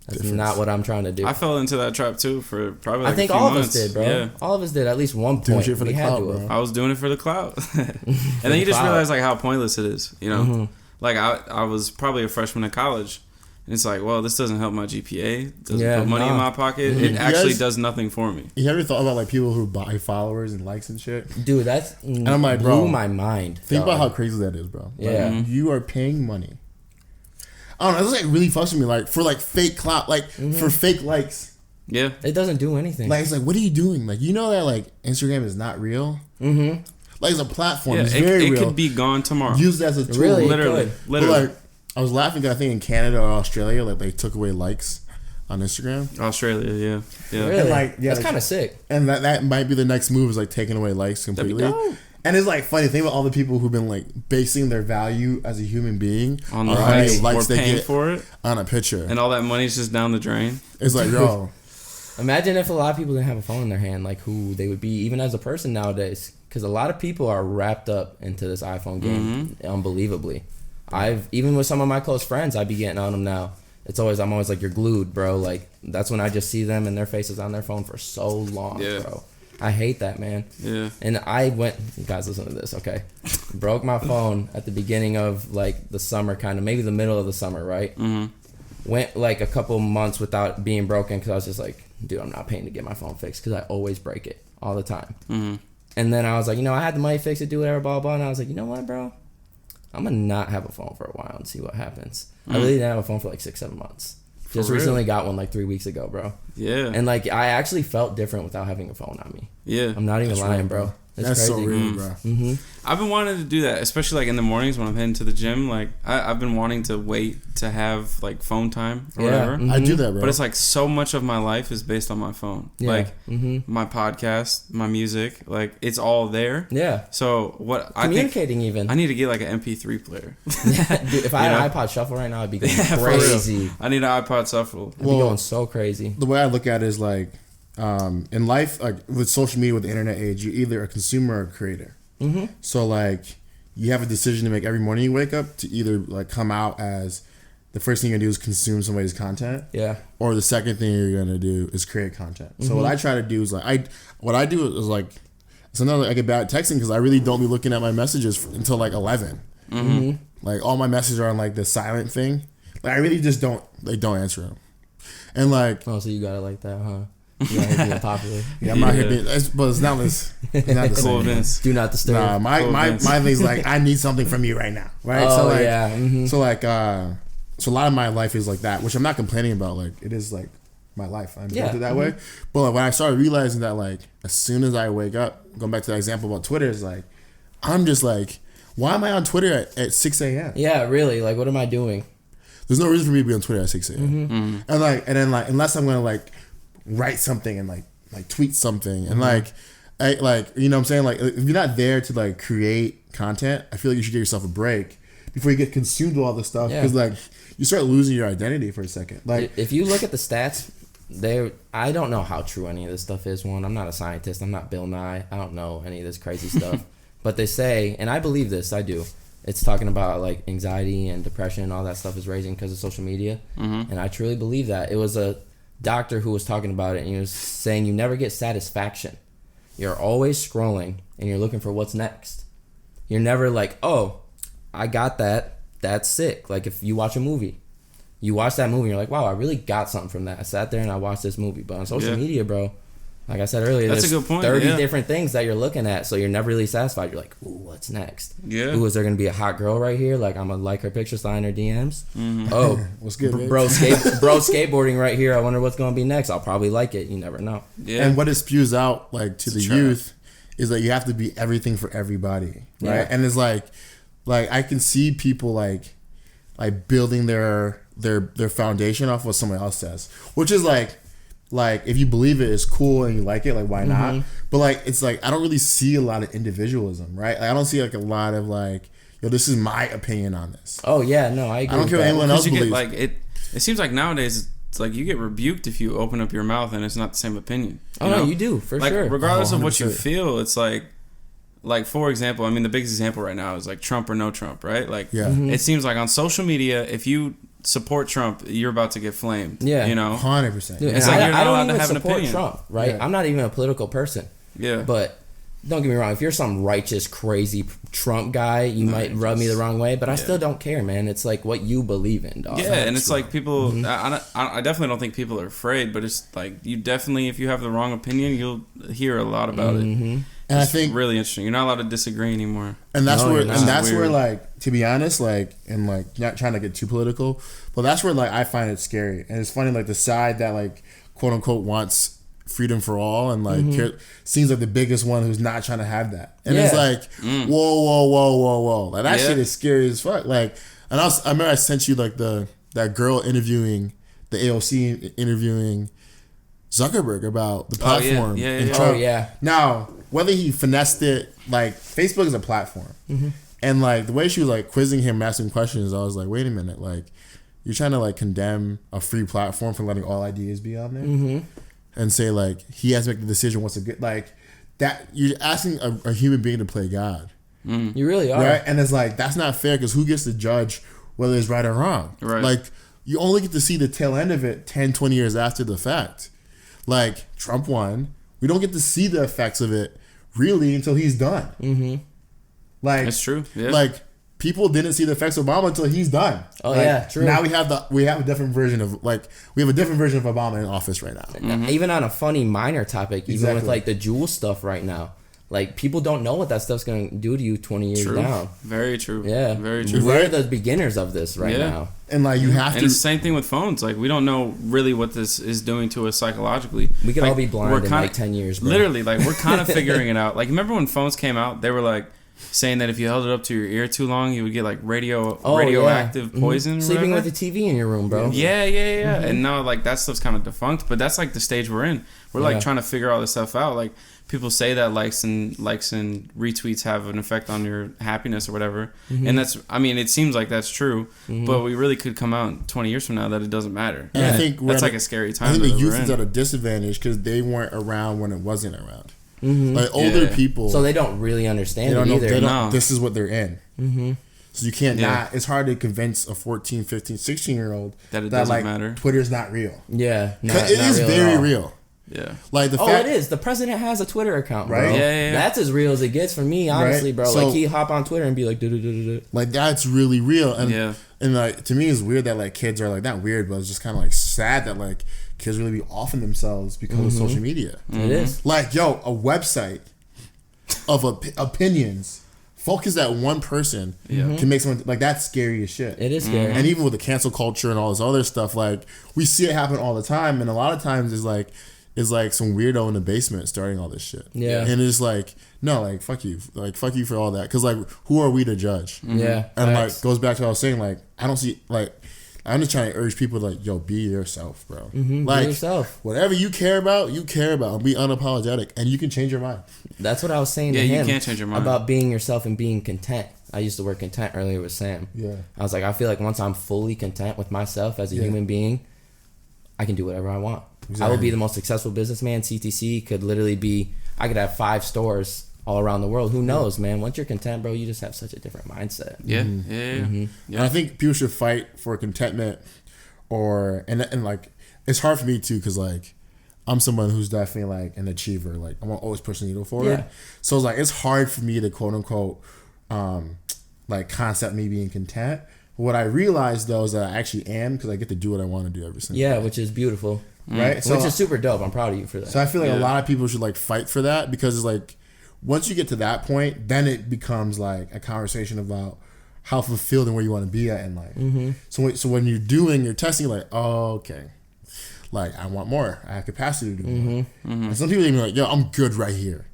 That's not what I'm trying to do. I fell into that trap too for probably like I think a few all months. of us did, bro. Yeah. All of us did at least one point. Doing shit for the clout, bro. I was doing it for the clout. And then you just realize like how pointless it is, you know? Like I was probably a freshman in college. And it's like, well, this doesn't help my GPA. Doesn't put money in my pocket. It actually does nothing for me. You ever thought about like people who buy followers and likes and shit? Dude, that's and I'm like, bro, blew my mind. Think about how crazy that is, bro. Yeah. Like, you are paying money. I don't know. It's like really fucks with me. Like for like fake clout, like for fake likes. Yeah. It doesn't do anything. Like it's like, what are you doing? Like you know that like Instagram is not real. Like it's a platform. It's very real. It could be gone tomorrow. Use it as a tool. Really, literally. But like I was laughing because I think in Canada or Australia, like they took away likes on Instagram. Australia, yeah. Really? And like, that's kind of sick. And that might be the next move, is like taking away likes completely. And it's like funny, think about all the people who've been like basing their value as a human being on the likes they paying get for it on a picture, and all that money's just down the drain. It's like, yo, imagine if a lot of people didn't have a phone in their hand, like who they would be even as a person nowadays. Because a lot of people are wrapped up into this iPhone game, unbelievably. Even with some of my close friends, I'd be getting on them now. I'm always like, you're glued, bro. Like that's when I just see them and their faces on their phone for so long, bro. I hate that, man. Yeah. And I went, guys, listen to this, okay? Broke my phone at the beginning of like the summer, kind of maybe the middle of the summer, right? Went like a couple months without being broken because I was just like, dude, I'm not paying to get my phone fixed because I always break it all the time. And then I was like, I had the money fixed to do whatever, blah blah. And I was like, you know what, bro? I'm gonna not have a phone for a while and see what happens. I really didn't have a phone for like 6-7 months. Just recently got one like 3 weeks ago, bro. Yeah. And like I actually felt different without having a phone on me. Yeah. I'm not even lying, bro. That's crazy. So real, bro. I've been wanting to do that, especially like in the mornings when I'm heading to the gym. Like I've been wanting to wait to have like phone time or whatever. I do that, bro. But it's like so much of my life is based on my phone. Yeah. Like my podcast, my music, like it's all there. Yeah. So communicating even. I need to get like an MP3 player. Yeah, dude, if I had an iPod Shuffle right now, I'd be going crazy. I need an iPod Shuffle. I'd be going so crazy. The way I look at it is like, in life, like with social media, with the internet age, you're either a consumer or a creator. So like you have a decision to make every morning you wake up to either like come out as the first thing you're gonna do is consume somebody's content, or the second thing you're gonna do is create content. So what I try to do is like sometimes I get bad at texting because I really don't be looking at my messages until like 11. Like all my messages are on like the silent thing. Like I really just don't answer them. And like, oh, so you got it like that, huh? You're out here being popular. Yeah, I'm out here being, but it's not the same. Do not disturb. Nah, my thing's like, I need something from you right now, right? Oh, so like, yeah. So like, so a lot of my life is like that, which I'm not complaining about. Like, it is like my life. I built it that way. But like, when I started realizing that, like, as soon as I wake up, going back to that example about Twitter, is like, I'm just like, why am I on Twitter at 6 a.m.? Yeah, really. Like, what am I doing? There's no reason for me to be on Twitter at 6 a.m. And then unless I'm gonna like write something and like tweet something, and like like, you know what I'm saying? Like, if you're not there to like create content, I feel like you should give yourself a break before you get consumed with all this stuff. Because like, you start losing your identity for a second. Like, if you look at the stats, I don't know how true any of this stuff is. One, I'm not a scientist. I'm not Bill Nye. I don't know any of this crazy stuff. But they say, and I believe this, I do. It's talking about like anxiety and depression and all that stuff is raising because of social media. And I truly believe that. It was a doctor who was talking about it, and he was saying you never get satisfaction. You're always scrolling and you're looking for what's next. You're never like, oh, I got that. That's sick. Like if you watch a movie, you watch that movie and you're like, wow, I really got something from that. I sat there and I watched this movie. But on social media, bro, like I said earlier, that's there's a good point. 30 different things that you're looking at, so you're never really satisfied. You're like, ooh, what's next? Yeah. Ooh, is there going to be a hot girl right here? Like, I'm going to like her picture, slide in her DMs. Oh, what's good, bro, skateboarding right here. I wonder what's going to be next. I'll probably like it. You never know. Yeah. And what it spews out, like, to the youth is that you have to be everything for everybody, right? Yeah. And it's like I can see people, like building their foundation off what someone else says, which is like if you believe it is cool and you like it, like why not? But like it's like I don't really see a lot of individualism, right? Like, I don't see like a lot of like, yo, this is my opinion on this. Oh yeah, no, I agree. I don't care what anyone else believes. Like it seems like nowadays it's like you get rebuked if you open up your mouth and it's not the same opinion. You do for like, sure. Regardless of what you feel, it's like for example, I mean the biggest example right now is like Trump or no Trump, right? Like it seems like on social media, if you support Trump, you're about to get flamed. Yeah, you know, 100%. It's like you're not allowed to have an opinion. Trump, right? Yeah. I'm not even a political person. Yeah, but don't get me wrong. If you're some righteous, crazy Trump guy, you might rub me the wrong way. But I still don't care, man. It's like what you believe in, dog. Yeah, and it's like people. I definitely don't think people are afraid, but it's like you definitely, if you have the wrong opinion, you'll hear a lot about it. And it's I think really interesting. You're not allowed to disagree anymore. And that's where like, to be honest, like, and like not trying to get too political, but that's where like I find it scary. And it's funny, like the side that like quote unquote wants freedom for all and like seems like the biggest one who's not trying to have that. And it's like, whoa. Like that shit is scary as fuck. Like, and I remember I sent you like that girl interviewing the AOC interviewing Zuckerberg about the platform. Now, whether he finessed it, like Facebook is a platform, and like the way she was like quizzing him, asking questions, I was like, wait a minute, like you're trying to like condemn a free platform for letting all ideas be on there, and say like he has to make the decision what's a good, like that you're asking a human being to play God. You really are, right? And it's like that's not fair because who gets to judge whether it's right or wrong? Right. Like you only get to see the tail end of it 10, 20 years after the fact. Like Trump won, we don't get to see the effects of it really until he's done. Like that's true. Yeah. Like people didn't see the effects of Obama until he's done. Oh like, yeah, true. Now we have a different version of Obama in office right now. Even on a funny minor topic, even with like the Juul stuff right now. Like, people don't know what that stuff's going to do to you 20 years down. Very true. Yeah. Very true. We're the beginners of this right now. And, like, you have to... And it's the same thing with phones. Like, we don't know really what this is doing to us psychologically. We could like, all be blind in, like, 10 years, bro. Literally, like, we're kind of figuring it out. Like, remember when phones came out? They were, like, saying that if you held it up to your ear too long, you would get, like, radioactive poison or Sleeping whatever. with the TV in your room, bro. Yeah. And now, like, that stuff's kind of defunct. But that's, like, the stage we're in. We're, like, trying to figure all this stuff out. Like... People say that likes and retweets have an effect on your happiness or whatever, and that's, I mean, it seems like that's true, but we really could come out 20 years from now that it doesn't matter. And I think that's like a scary time. I think the youth is at a disadvantage because they weren't around when it wasn't around. Like older people, so they don't really understand it either. They don't, this is what they're in. So you can't not. It's hard to convince a 14, 15, 16-year-old that it doesn't matter. Twitter's not real. Yeah, it is very real. Yeah, like the fact, it is. The president has a Twitter account, bro. Right? Yeah. That's as real as it gets for me, honestly, bro. So, like he hop on Twitter and be like, like that's really real. And and like to me, it's weird that like kids are like not weird, but it's just kind of like sad that like kids really be offing themselves because of social media. It is like a website of opinions. Focus that one person can make someone like that's scary as shit. It is scary, and even with the cancel culture and all this other stuff, like we see it happen all the time, and a lot of times it's like some weirdo in the basement starting all this shit. Yeah. And it's like, no, like, fuck you for all that. Because, like, who are we to judge? Yeah. And, like, goes back to what I was saying, like, I don't see, like I'm just trying to urge people to like, yo, be yourself, bro. Like, be yourself. Whatever you care about, be unapologetic, and you can change your mind. That's what I was saying to him. Yeah, you can't change your mind. About being yourself and being content. I used the word content earlier with Sam. Yeah. I was like, I feel like once I'm fully content with myself as a human being, I can do whatever I want. Exactly. I will be the most successful businessman. CTC could literally be, I could have 5 stores all around the world. Who knows, man? Once you're content, bro, you just have such a different mindset. Yeah. And I think people should fight for contentment, and like, it's hard for me too, because like, I'm someone who's definitely like an achiever. Like, I want to always push the needle forward. Yeah. So it's like, it's hard for me to quote unquote, like concept me being content. What I realized though is that I actually am, because I get to do what I want to do every single day. Which is beautiful. Right? So, which is super dope. I'm proud of you for that. So I feel like a lot of people should like fight for that, because it's like, once you get to that point, then it becomes like a conversation about how fulfilled and where you want to be at in life. So when you're doing your testing, you're like, oh, okay, like I want more. I have capacity to do more. And some people even like, yo, I'm good right here.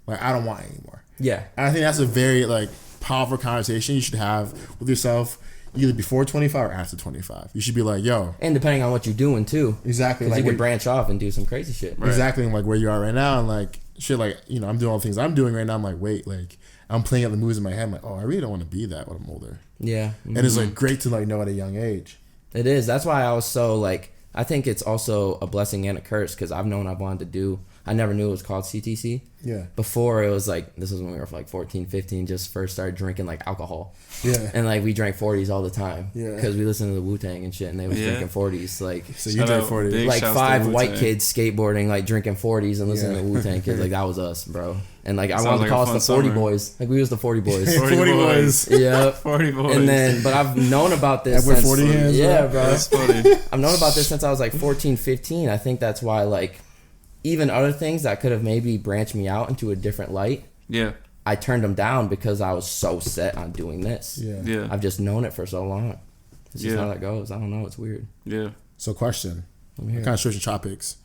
Like, I don't want any more. Yeah. And I think that's a very like powerful conversation you should have with yourself, either before 25 or after 25. You should be like, yo. And depending on what you're doing too. Exactly. Because like, you can branch off and do some crazy shit. Right. Exactly. And like where you are right now, and like shit, like, you know, I'm doing all the things I'm doing right now. I'm like, wait, like I'm playing out the moves in my head. I'm like, oh, I really don't want to be that when I'm older. Yeah. And it's like great to like know at a young age. It is. That's why I was so like, I think it's also a blessing and a curse, because I've known I wanted to do, I never knew it was called CTC. Yeah. Before, it was like, this was when we were like 14, 15, just first started drinking like alcohol. Yeah. And like we drank 40s all the time. Yeah. Because we listened to the Wu-Tang and shit, and they was drinking 40s. Like, so you drank 40s. Like 5 white kids skateboarding, like drinking 40s and listening to Wu-Tang kids. Like, that was us, bro. And like, I wanted to call us the 40 boys. Like, we was the 40 boys. 40 boys. Yeah. 40 boys. And then, but I've known about this since 40 hands, yeah, bro. That's funny. I've known about this since I was like 14, 15. I think that's why, like, even other things that could have maybe branched me out into a different light. Yeah. I turned them down because I was so set on doing this. Yeah. I've just known it for so long. It's just how that goes. I don't know. It's weird. Yeah. So, question. Kind of switching topics.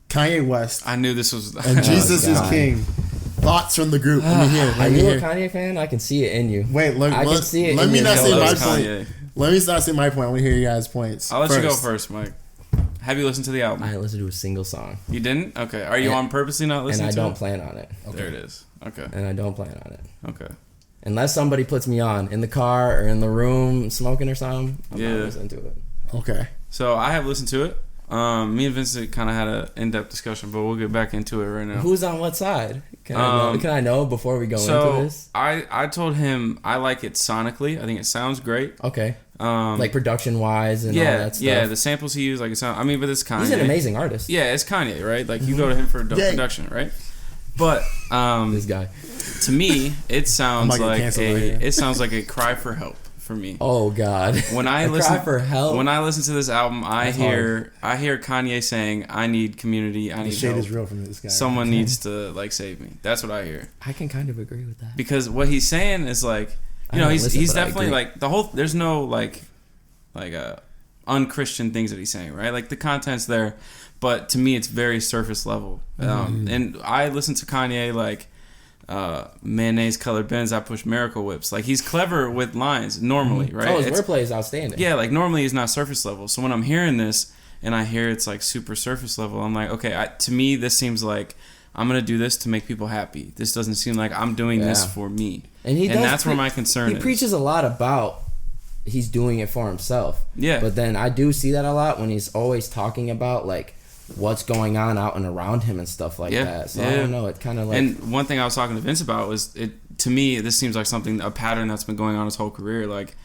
Kanye West. I knew this was. And Jesus is King. Thoughts from the group. Let me hear. Are you a Kanye fan? I can see it in you. Wait, I can see it. Let me not say my point. Let me not say my point. I want to hear you guys' points. I'll let you go first, Mike. Have you listened to the album? I didn't listen to a single song. You didn't? Okay. Are you on purposely not listening to it? And I don't plan on it. Okay. There it is. Okay. And I don't plan on it. Okay. Unless somebody puts me on in the car or in the room smoking or something, I'm not listening to it. Okay. So I have listened to it. Me and Vincent kind of had an in-depth discussion, but we'll get back into it right now. Who's on what side? Can I know before we go into this? I told him I like it sonically. I think it sounds great. Okay. Like production wise and all that stuff. Yeah, the samples he used, like it sound. I mean, but it's Kanye. He's an amazing artist. Yeah, it's Kanye, right? Like you go to him for production, right? But this guy, to me, it sounds like a cry for help for me. Oh God! When I listen to this album, I hear Kanye saying, "I need community. I need help. The shade is real from this guy. Someone needs to like save me." That's what I hear. I can kind of agree with that, because what he's saying is like, you know, he's definitely like the whole. There's no like unchristian things that he's saying, right? Like the content's there, but to me, it's very surface level. And I listen to Kanye like. Mayonnaise colored Benz, I push miracle whips. Like he's clever with lines normally, right? Oh, his wordplay is outstanding. Yeah, like normally he's not surface level. So when I'm hearing this and I hear it's like super surface level, I'm like, okay, to me this seems like I'm gonna do this to make people happy. This doesn't seem like I'm doing this for me. And that's where my concern is. He preaches a lot about he's doing it for himself. Yeah. But then I do see that a lot when he's always talking about like what's going on out and around him and stuff like that. So I don't know. It kind of like. And one thing I was talking to Vince about was to me, this seems like a pattern that's been going on his whole career. Like,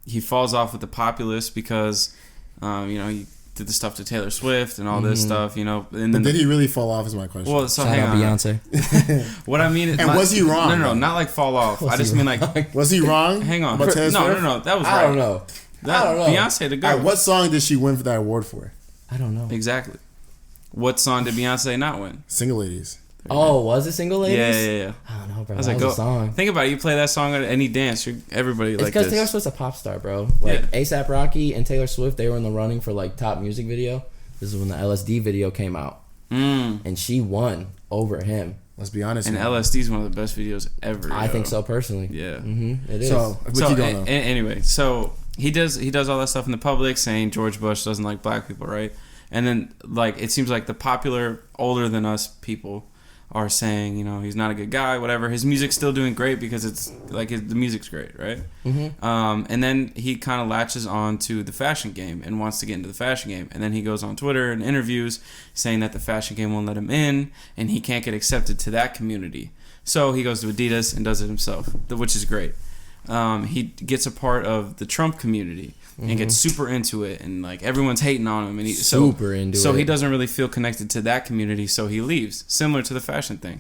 he falls off with the populace because, you know, he did the stuff to Taylor Swift and all this stuff, you know. And then did he really fall off is my question. Well, so hang on. Beyonce. What I mean is. And was he wrong? No, not like fall off. I just mean like. Was he wrong? Hang on. About Taylor Swift? No. That was right. I don't know. Beyonce, the girl. Right, what song did she win for that award for? I don't know. Exactly. What song did Beyonce not win? Single Ladies. Oh, was it Single Ladies? Yeah. I don't know, bro. That was a song. Think about it. You play that song at any dance, everybody like this. It's because Taylor Swift's a pop star, bro. Like A$AP Rocky and Taylor Swift, they were in the running for like top music video. This is when the LSD video came out, and she won over him. Let's be honest. And LSD is one of the best videos ever. I think so personally. Yeah, it is. So keep going. Anyway, so he does all that stuff in the public, saying George Bush doesn't like black people, right? And then like it seems like the popular older than us people are saying, you know, he's not a good guy, whatever. His music's still doing great because it's like the music's great, right? Mm-hmm. And then he kind of latches on to the fashion game and wants to get into the fashion game. And then he goes on Twitter and interviews saying that the fashion game won't let him in and he can't get accepted to that community. So he goes to Adidas and does it himself, which is great. He gets a part of the Trump community and gets super into it, and like everyone's hating on him, and so he doesn't really feel connected to that community, so he leaves, similar to the fashion thing.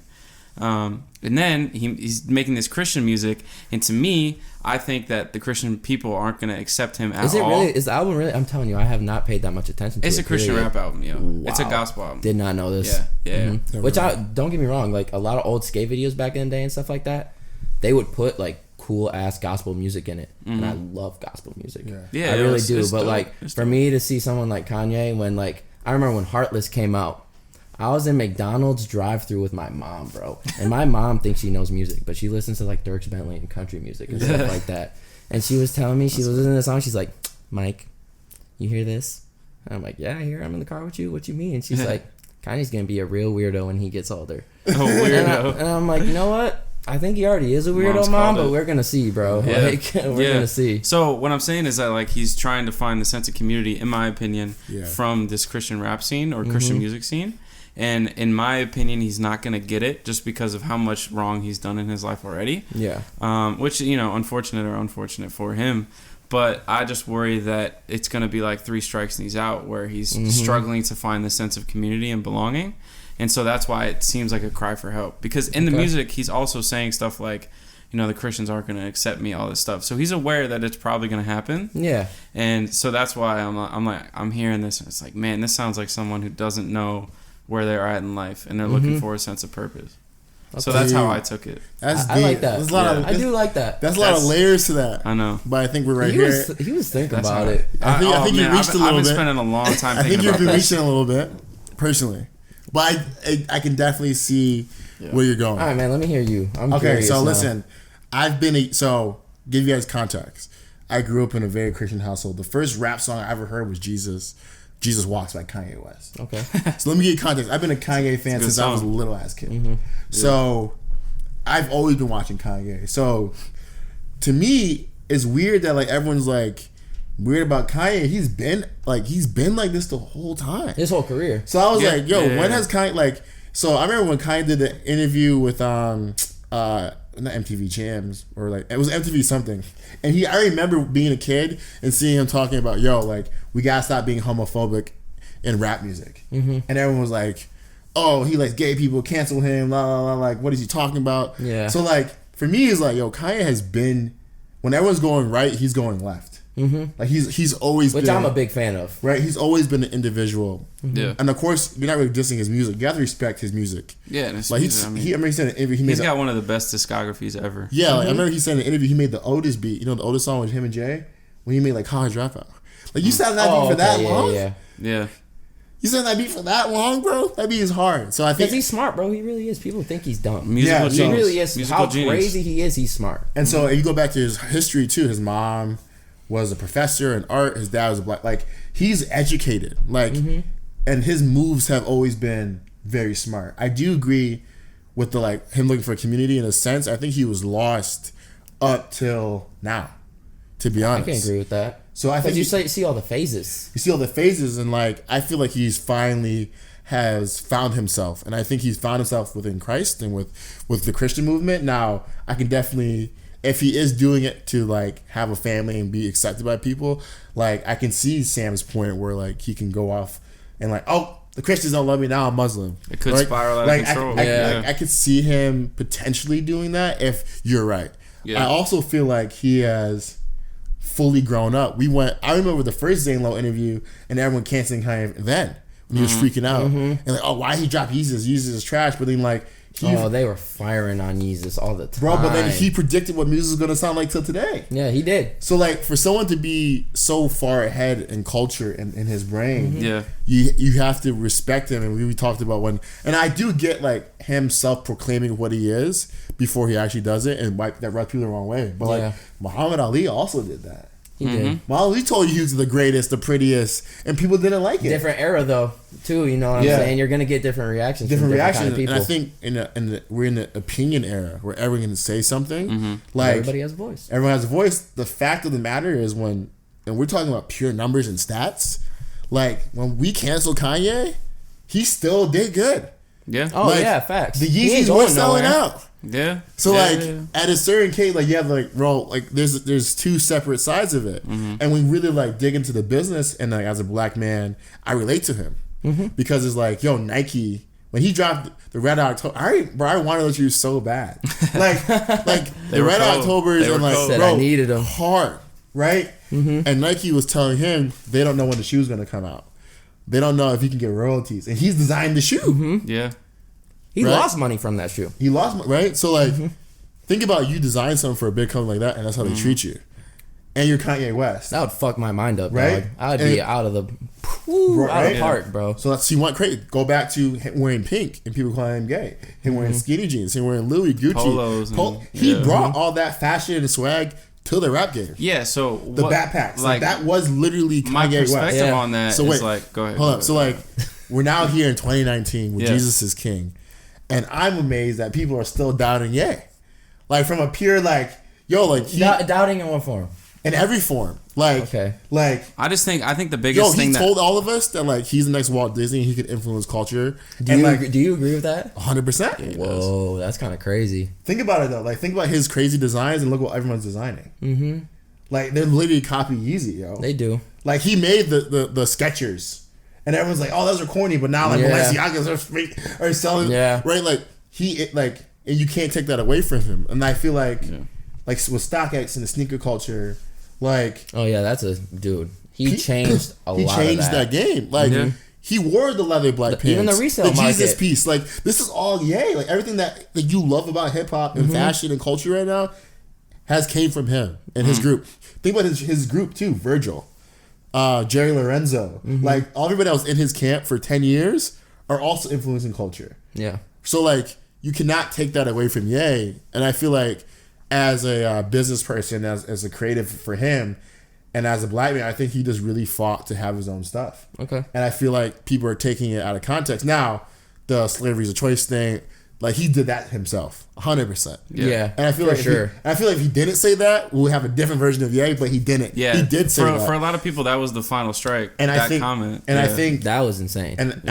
And then he's making this Christian music, and to me, I think that the Christian people aren't going to accept him at all. Is the album really? I'm telling you, I have not paid that much attention to it. It's a Christian rap album, yeah. Wow. It's a gospel album. Did not know this. Yeah. Which don't get me wrong, like a lot of old skate videos back in the day and stuff like that, they would put like cool ass gospel music in it, and I love gospel music. I really do. But like for me to see someone like Kanye, when like I remember when Heartless came out, I was in McDonald's drive-thru with my mom, bro, and my mom thinks she knows music, but she listens to like Dierks Bentley and country music and stuff like that. And she was telling me, she was listening to the song, she's like, Mike, you hear this? And I'm like, yeah, I hear. I'm in the car with you. What you mean? And she's like, Kanye's gonna be a real weirdo when he gets older. And I'm like, you know what? I think he already is a weirdo, Mom, but we're gonna see, bro. Yeah. Like, we're gonna see. So what I'm saying is that like he's trying to find the sense of community, in my opinion, from this Christian rap scene or Christian music scene. And in my opinion, he's not gonna get it just because of how much wrong he's done in his life already. Yeah. Which, you know, unfortunate for him. But I just worry that it's gonna be like 3 strikes and he's out, where he's struggling to find the sense of community and belonging. And so that's why it seems like a cry for help. Because in the music, he's also saying stuff like, you know, the Christians aren't going to accept me, all this stuff. So he's aware that it's probably going to happen. Yeah. And so that's why I'm hearing this. And it's like, man, this sounds like someone who doesn't know where they're at in life. And they're looking for a sense of purpose. Okay. So that's how I took it. That's deep. I like that. I do like that. That's a lot of layers to that. I know. But I think we're right here. He was thinking about it. I think you reached a little bit. I've been spending a long time thinking about I think you've been reaching a little bit, personally. But I can definitely see where you're going. All right, man. Let me hear you. I'm okay. So listen, give you guys context. I grew up in a very Christian household. The first rap song I ever heard was "Jesus Walks" by Kanye West. Okay. So let me give you context. I've been a Kanye fan since I was a little ass kid. Mm-hmm. So I've always been watching Kanye. So to me, it's weird that like everyone's like weird about Kanye. He's been like this the whole time, his whole career. So I was like, yo, when has Kanye like? So I remember when Kanye did the interview with not MTV Jams, or like it was MTV something, and I remember being a kid and seeing him talking about, yo, like we gotta stop being homophobic in rap music, and everyone was like, oh, he likes gay people, cancel him, la la la, like what is he talking about? Yeah. So like for me, it's like, yo, Kanye has been, when everyone's going right, he's going left. Like he's always been, which I'm a big fan of. Right, he's always been an individual. Yeah, and of course you're not really dissing his music. You have to respect his music. Yeah, and his music, I remember he said in an interview he's got one of the best discographies ever. Yeah, like, I remember he said in an interview he made the Otis beat. You know the Otis song with him and Jay, when he made like College Dropout. Like you sat that beat for that long. Yeah. You said that beat for that long, bro? That beat is hard. So I think because he's smart, bro. He really is. People think he's dumb. He really is. How crazy he is. He's smart. And so if you go back to his history too, his mom was a professor in art. His dad was a black. Like he's educated. Like, and his moves have always been very smart. I do agree with the like him looking for a community in a sense. I think he was lost up till now. To be honest, I can agree with that. So I think you see all the phases. You see all the phases, and like I feel like he's finally has found himself, and I think he's found himself within Christ and with the Christian movement. Now I can definitely, if he is doing it to like have a family and be accepted by people, like I can see Sam's point where like he can go off and like, oh, the Christians don't love me, now I'm Muslim. It could spiral out of control. I could see him potentially doing that if you're right. Yeah. I also feel like he has fully grown up. I remember the first Zane Lowe interview and everyone canceling him then when he was freaking out and like, oh, why he dropped Yeezus is trash, but then like they were firing on Yeezus all the time, bro. But then he predicted what music is gonna sound like till today. Yeah, he did. So like for someone to be so far ahead in culture and in his brain, you have to respect him. And we talked about and I do get like him self-proclaiming what he is before he actually does it, and that rubs people the wrong way. But like Muhammad Ali also did that. He did. Well, he told you he was the greatest, the prettiest, and people didn't like it. Different era though, too. You know what I'm saying? You're gonna get different reactions. Different reactions. Kind of people. And I think we're in the opinion era where everyone can say something. Like everybody has a voice. Everyone has a voice. The fact of the matter is and we're talking about pure numbers and stats. Like when we canceled Kanye, he still did good. Yeah. Oh yeah, facts. The Yeezys were selling out. Yeah. So at a certain case, like you have like there's two separate sides of it, and we really like dig into the business. And like as a black man, I relate to him because it's like, yo, Nike when he dropped the Red October, I wanted those shoes so bad, like the Red Octobers and like said I needed them hard, right? And Nike was telling him they don't know when the shoe's gonna come out. They don't know if he can get royalties, and he's designed the shoe. Yeah. He lost money from that shoe. He lost, right? So, like, think about you design something for a big company like that, and that's how they treat you. And you're Kanye West. That would fuck my mind up, right? Dog. I would be out of the park, bro. So that's you want crazy. Go back to him wearing pink, and people calling him gay. Him wearing skinny jeans. Him wearing Louis, Gucci. Polos. He brought all that fashion and swag to the rap game. Yeah, so the backpacks, like that was literally Kanye my perspective West. on that. So is like, go ahead. Hold up. So like, we're now here in 2019 with Jesus is King. And I'm amazed that people are still doubting Ye. Like from a pure like, yo, like doubting in what form? In every form. Like like I think the biggest thing he told all of us that like he's the next Walt Disney and he could influence culture. Do you agree with that? 100%. Whoa, that's kind of crazy. Think about it though. Like think about his crazy designs and look what everyone's designing. Like they're literally copy Yeezy, yo. They do. Like he made the Skechers. And everyone's like, "Oh, those are corny," but now like Balenciagas are selling, right? Like and you can't take that away from him. And I feel like, like with StockX and the sneaker culture, like, oh yeah, that's a dude. He changed a lot. He changed that game. Like he wore the leather black pants, even the resale the market. Jesus piece. Like this is all Like everything that you love about hip hop and fashion and culture right now has came from him and his group. Think about his group too, Virgil. Jerry Lorenzo, like everybody that was in his camp for 10 years are also influencing culture. Yeah. So like you cannot take that away from Ye. And I feel like as a business person, as a creative for him, and as a black man, I think he just really fought to have his own stuff. Okay. And I feel like people are taking it out of context. Now, the slavery is a choice thing, like he did that himself, 100%. Yeah. And I feel like if he didn't say that, we'll have a different version of Ye, but he didn't. Yeah. He did say that. For a lot of people, that was the final strike. And that comment. And I think that was insane. And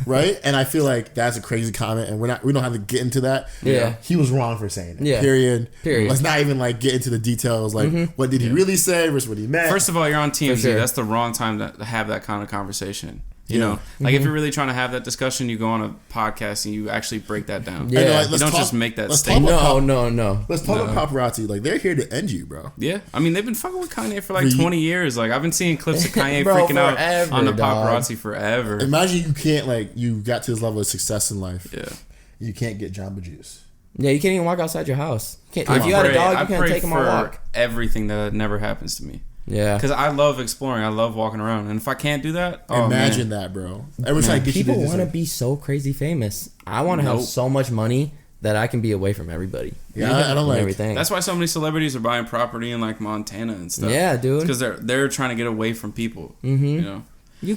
right? And I feel like that's a crazy comment, and we don't have to get into that. Yeah. He was wrong for saying it. Yeah. Period. Let's not even like get into the details. Like, what did he really say versus what he meant? First of all, you're on TMZ. Sure. That's the wrong time to have that kind of conversation. You know, like if you're really trying to have that discussion, you go on a podcast and you actually break that down. Yeah, you don't just make that statement. No. Let's talk about paparazzi. Like they're here to end you, bro. Yeah, I mean they've been fucking with Kanye for like 20 years. Like I've been seeing clips of Kanye freaking out on the paparazzi forever. Imagine you can't you got to this level of success in life. Yeah, you can't get Jamba Juice. Yeah, you can't even walk outside your house. If you got a dog, you can't take him on a walk. Everything that never happens to me. Yeah, because I love exploring. I love walking around, and if I can't do that, imagine that, bro. Every time people want to be so crazy famous. I want to have so much money that I can be away from everybody. Yeah, I don't like everything. That's why so many celebrities are buying property in like Montana and stuff. Yeah, dude. Because they're trying to get away from people. You know.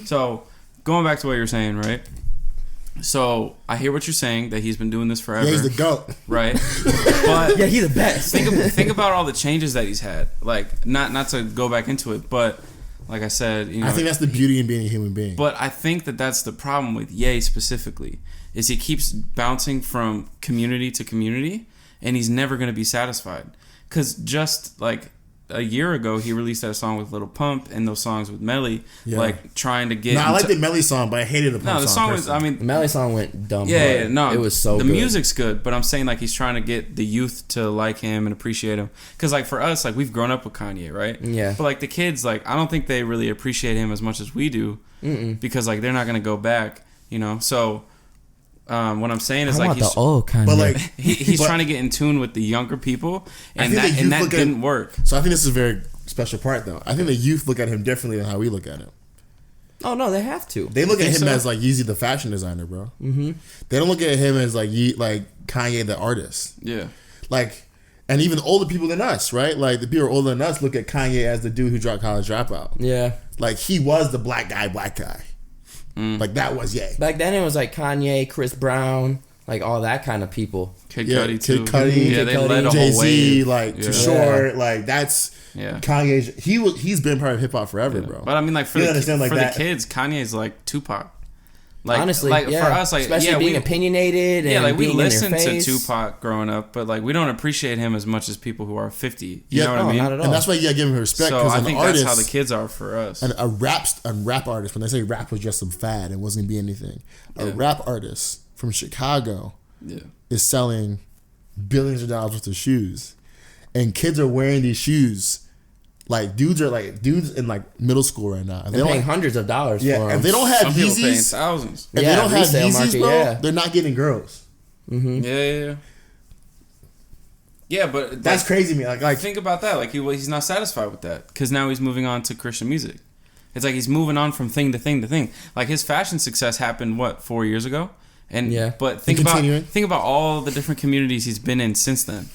So going back to what you're saying, right? So I hear what you're saying, that he's been doing this forever. Yeah, he's the GOAT. Right? But yeah, he's the best. Think about all the changes that he's had. Like, not to go back into it, but like I said, you know, I think that's the beauty in being a human being. But I think that's the problem with Ye specifically, is he keeps bouncing from community to community, and he's never going to be satisfied. Because just like a year ago, he released that song with Lil Pump and those songs with Melly, like trying to get. No, I like the Melly song, but I hated the Pump song. No, the song was. I mean, the Melly song went dumb. Yeah, no, it was so. The music's good, but I'm saying like he's trying to get the youth to like him and appreciate him. Because like for us, like we've grown up with Kanye, right? Yeah. But like the kids, like I don't think they really appreciate him as much as we do, because like they're not gonna go back, you know. So. What I'm saying is like he's, but like he's trying to get in tune with the younger people, and that didn't work. So I think this is a very special part, though. I think the youth look at him differently than how we look at him. Oh no, they have to. They look at him as like Yeezy the fashion designer, bro. They don't look at him as like Kanye the artist. Yeah. Like And even older people than us, right? Like the people older than us look at Kanye as the dude who dropped College Dropout. Yeah. Like he was the black guy. Like that was Ye. Back then it was like Kanye, Chris Brown, like all that kind of people. Kid Cudi too. Kid Cudi. Yeah, they led a whole Jay-Z, wave. like Too Short. Like that's Kanye's. He's been part of hip hop forever, bro. But I mean, like for the kids, Kanye's like Tupac. Like, honestly, like for us, like especially being opinionated. And like we being listened to Tupac growing up, but like we don't appreciate him as much as people who are 50. You know what I mean? Not at all. And that's why you gotta give him respect. So I think artist, that's how the kids are for us. And a rap artist, when they say rap was just some fad and wasn't gonna be anything, a rap artist from Chicago is selling billions of dollars worth of shoes, and kids are wearing these shoes. Like dudes in like middle school right now. They're paying hundreds of dollars for them. If they don't have Some people paying Yeezys, thousands. if they don't have Yeezys, bro, they're not getting girls. Mm-hmm. Yeah, but that's crazy to me. Like think about that. Like he's not satisfied with that because now he's moving on to Christian music. It's like he's moving on from thing to thing to thing. Like his fashion success happened 4 years ago, but think about all the different communities he's been in since then.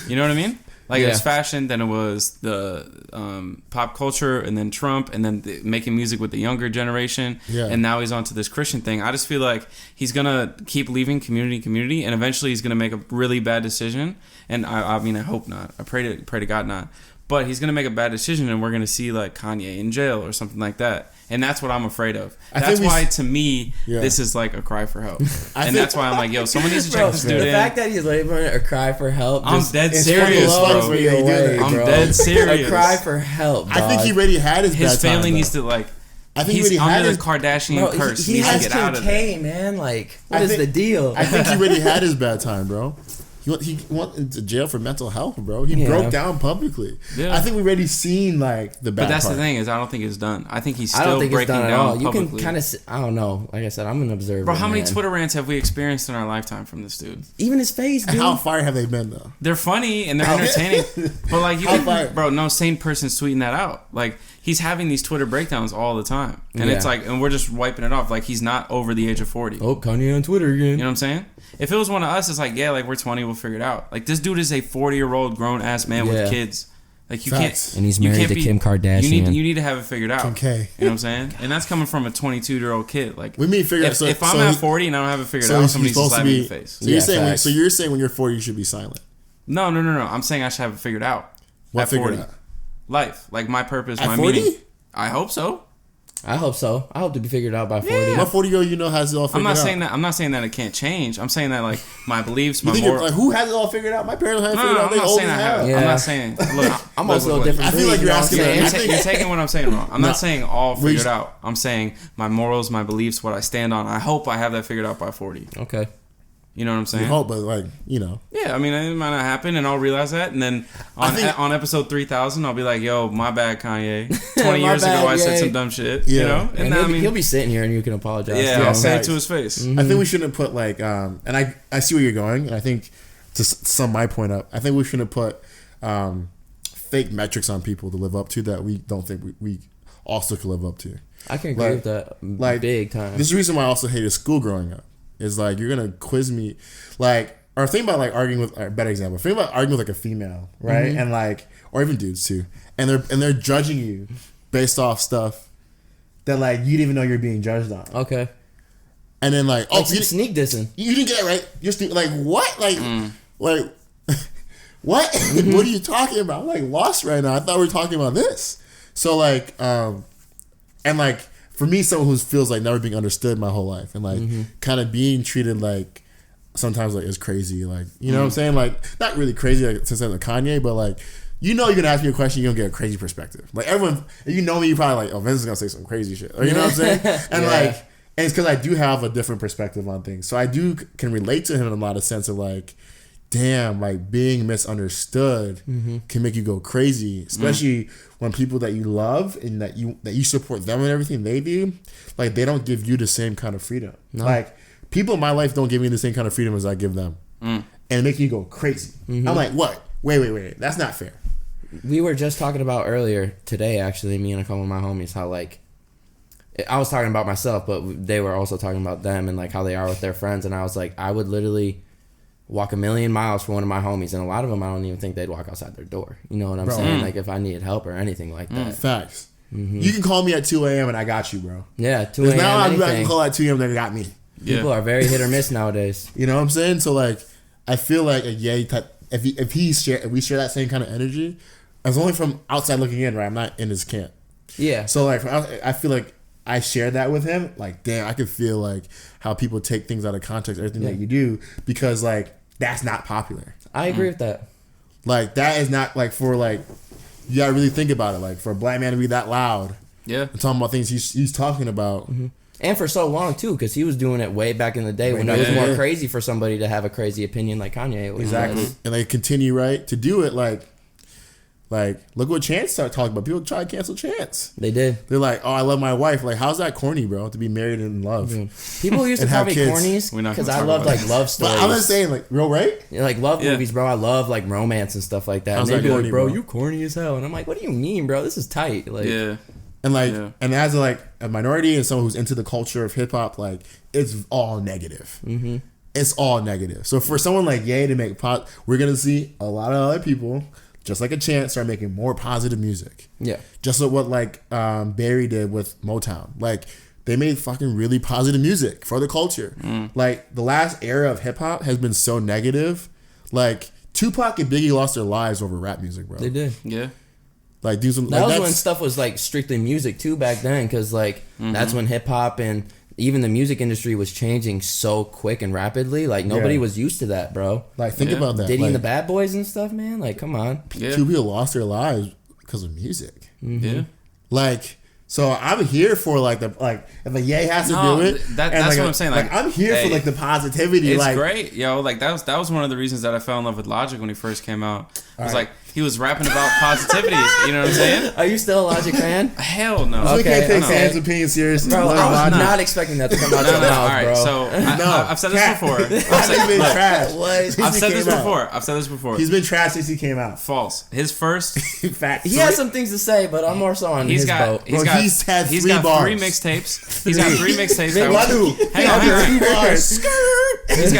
You know what I mean? Like it was fashion, then it was the pop culture, and then Trump, and then making music with the younger generation, and now he's on to this Christian thing. I just feel like he's gonna keep leaving community, and eventually he's gonna make a really bad decision. And I mean, I hope not. I pray to God not. But he's gonna make a bad decision, and we're gonna see like Kanye in jail or something like that. And that's what I'm afraid of. That's why, to me, this is like a cry for help. And that's why I'm like, yo, someone needs to check this dude in. The fact that he's laboring a cry for help, I'm dead serious, bro. I'm dead serious. A cry for help, dog. I think he already had his bad time. His family needs to like. I think he's under the Kardashian curse. He needs to get out of it. Man, like, what is the deal? I think he already had his bad time, bro. He went into jail for mental health, bro. He broke down publicly. Yeah. I think we already seen like the bad. But that's part. the thing is, I don't think it's done. I think he's still breaking down publicly. You can kind of, I don't know. Like I said, I'm an observer. Bro, how many Twitter rants have we experienced in our lifetime from this dude? Even his face, dude. And how far have they been though? They're funny and they're entertaining, but like bro, no sane person's tweeting that out. Like he's having these Twitter breakdowns all the time, and it's like, and we're just wiping it off. Like he's not over the age of 40. Oh, Kanye on Twitter again. You know what I'm saying? If it was one of us, it's like, yeah, like we're 20, we'll figure it out. Like this dude is a 40-year-old grown ass man with kids. Like you can't, and he's married to Kim Kardashian. You need to have it figured out. Kim K. You know what I'm saying? And that's coming from a 22-year-old kid. Like we mean figure out. If I'm at 40 and I don't have it figured out, somebody's supposed to slap me in the face. So you're saying when you're 40 you should be silent? No. I'm saying I should have it figured out. What figured out? Life, like my purpose, at my 40? meaning. I hope so. I hope so. I hope to be figured out by 40. Yeah. What 40-year-old has it all figured out? I'm not saying that it can't change. I'm saying that like my beliefs, my morals. Like, who has it all figured out? My parents have it figured out. I'm not saying that. I'm not saying. Look, I'm also a different. I feel like you're asking. You're taking what I'm saying wrong. I'm not saying all figured out. I'm saying my morals, my beliefs, what I stand on. I hope I have that figured out by 40. Okay. You know what I'm saying? You hope, but like, you know. Yeah, I mean, it might not happen, and I'll realize that, and then on episode 3000, I'll be like, "Yo, my bad, Kanye. 20 years ago, I said some dumb shit." Yeah. You know, and now, he'll be sitting here, and you can apologize. Yeah, I'll say it to his face. Mm-hmm. I think we shouldn't put like, and I see where you're going, and I think to sum my point up, I think we shouldn't put fake metrics on people to live up to that we don't think we also could live up to. I can agree with that, like big time. This is the reason why I also hated school growing up. Is like you're gonna quiz me, like, or think about like arguing with a better example. Think about arguing with like a female, right? Mm-hmm. And like, or even dudes too, and they're judging you based off stuff that like you didn't even know you're being judged on. Okay. And then like, oh, you sneak dissing. You didn't get it right. You're like what? Like, like what? What are you talking about? I'm like lost right now. I thought we were talking about this. So like, and like. For me, someone who feels like never being understood my whole life and like kind of being treated like sometimes like is crazy, like you know what I'm saying, like not really crazy like since I'm a Kanye, but like you know you're gonna ask me a question, you're gonna get a crazy perspective. Like everyone, if you know me, you're probably like, oh, Vincent's gonna say some crazy shit, or you know what I'm saying, and like, and it's because I do have a different perspective on things, so I can relate to him in a lot of sense of like, damn, like being misunderstood can make you go crazy, especially when people that you love and that you support them and everything they do, like they don't give you the same kind of freedom. No. Like people in my life don't give me the same kind of freedom as I give them, and it makes you go crazy. I'm like, what? Wait, that's not fair. We were just talking about earlier today, actually, me and a couple of my homies, how like I was talking about myself, but they were also talking about them and like how they are with their friends, and I was like, I would literally walk a million miles for one of my homies, and a lot of them I don't even think they'd walk outside their door. You know what I'm saying? Like if I needed help or anything like that. Facts. You can call me at 2 a.m. and I got you, bro. Yeah, 2 a.m. Now I'm anything. back and call at 2 a.m. They got me. People are very hit or miss nowadays. You know what I'm saying? So like, I feel like a Ye type. If we share that same kind of energy, as only from outside looking in, right? I'm not in his camp. Yeah. So like, I feel like I shared that with him. Like, damn, I could feel like how people take things out of context, everything that you do, because like that's not popular. I agree with that. Like that is not like for like, you gotta really think about it. Like for a black man to be that loud, and talking about things he's talking about. And for so long too, because he was doing it way back in the day when it was more crazy for somebody to have a crazy opinion like Kanye was. Exactly. And they continue to do it like look what Chance started talking about. People try to cancel Chance. They did. They're like, oh, I love my wife. Like, how's that corny, bro? To be married and in love. People used to call me cornies because I love like love stories. But I'm just saying, like, real right? Yeah, like love movies, bro. I love like romance and stuff like that. How's and they'd be corny, like, bro, you corny as hell. And I'm like, what do you mean, bro? This is tight. Like, And like, and as a minority and someone who's into the culture of hip hop, like, it's all negative. It's all negative. So for someone like Ye to make pop, we're gonna see a lot of other people, just like a Chance, start making more positive music. Yeah. Just like what Barry did with Motown. Like, they made fucking really positive music for the culture. Like, the last era of hip hop has been so negative. Like, Tupac and Biggie lost their lives over rap music, bro. They did. Yeah. Like, do some. That was when stuff was like strictly music too back then, because like that's when hip hop and even the music industry was changing so quick and rapidly. Like nobody was used to that, bro. Like think about that. Diddy and the Bad Boys and stuff, man. Like, come on. Two people lost their lives because of music. Yeah. Like, so I'm here for if a Ye has to do it. That's what I'm saying. Like I'm here for like the positivity. It's like, great, yo. Like that was one of the reasons that I fell in love with Logic when he first came out. It was like he was rapping about positivity. You know what I'm saying? Are you still a Logic fan? Hell no. We can't take Sam's opinion seriously, bro. I was not expecting that to come out your mouth, all right, bro. So I've said this before. I've said this before. He's been trash since he came out. False. His first fact. He has some things to say, but I'm more so on his boat. He's got 3 mixtapes. He's got 3 mixtapes. Hang on.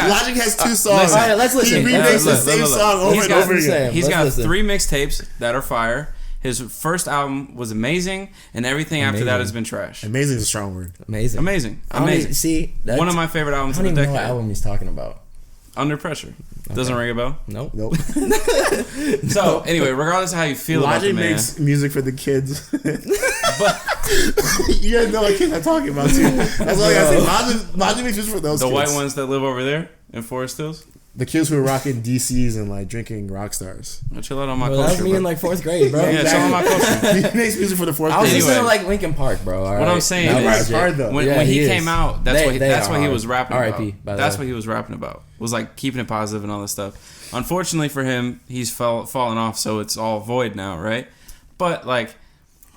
Logic has 2 songs. All right, let's listen. He remakes the same song over and over again. He's got 3 mixtapes that are fire. His first album was amazing, and everything after that has been trash. Amazing is a strong word. Amazing. See, one of my favorite albums of the decade. I don't even know what album he's talking about. Under Pressure. Doesn't ring a bell? Nope. So, anyway, regardless of how you feel about the man. Logic makes music for the kids. But you guys know what kids I'm talking about, too. That's all I gotta say. Logic makes music for those kids. The white ones that live over there in Forest Hills? The kids who are rocking DCs and like drinking rock stars. Chill out on my culture. That was me in like 4th grade, bro. Yeah, chill on my culture. He makes music for the 4th grade. I was listening to like Linkin Park, bro. What I'm saying is, when he came out, that's what he was rapping about. That's what he was rapping about. Was like keeping it positive and all this stuff. Unfortunately for him, he's fallen off, so it's all void now, right? But like,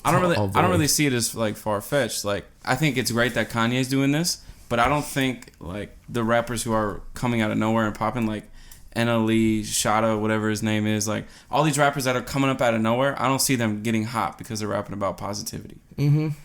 I don't really see it as like far fetched. Like, I think it's great that Kanye's doing this. But I don't think like the rappers who are coming out of nowhere and popping, like NLE, Shada, whatever his name is, like all these rappers that are coming up out of nowhere, I don't see them getting hot because they're rapping about positivity.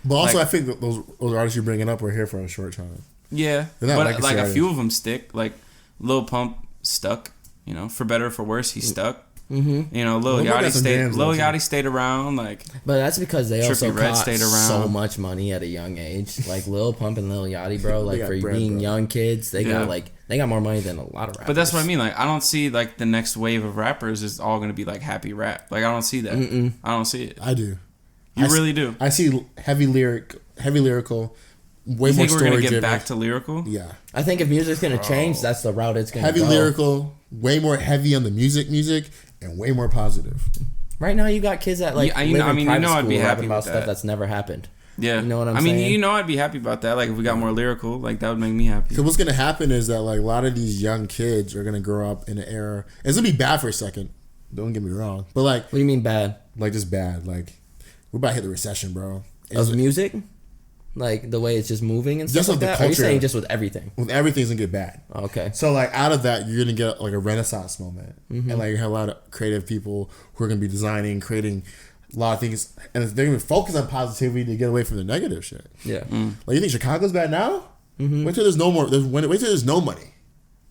But also, I think that those artists you're bringing up were here for a short time. Yeah, but like a few of them stick. Like Lil Pump stuck. You know, for better or for worse, he stuck. You know, Lil Yachty stayed around, like. But that's because they also got stayed around. So much money at a young age. Like Lil Pump and Lil Yachty, bro. Like for being young kids, they got more money than a lot of rappers. But that's what I mean. Like, I don't see like the next wave of rappers is all going to be like happy rap. Like, I don't see that. I don't see it. I do. You really do. I see heavy lyrical. Way you more think we're gonna get back to lyrical? Yeah. I think if music's gonna change, that's the route it's gonna go. Heavy go. Lyrical, way more heavy on the music, and way more positive. Right now, you got kids that like live in private I'd be school happy about with stuff that. that's never happened. Yeah, you know what I'm saying? You know, I'd be happy about that. Like, if we got more lyrical, like that would make me happy. Because what's gonna happen is that like a lot of these young kids are gonna grow up in an era. It's gonna be bad for a second. Don't get me wrong, but like, what do you mean bad? Like just bad. Like we're about to hit the recession, bro. Of music. Like the way it's just moving and stuff just like that? Culture, or are you saying just with everything? With everything's gonna get bad. Okay. So like out of that, you're gonna get like a renaissance moment, and like you have a lot of creative people who are gonna be designing, creating a lot of things, and they're gonna focus on positivity to get away from the negative shit. Yeah. Like you think Chicago's bad now? Wait till there's no more. Wait till there's no money.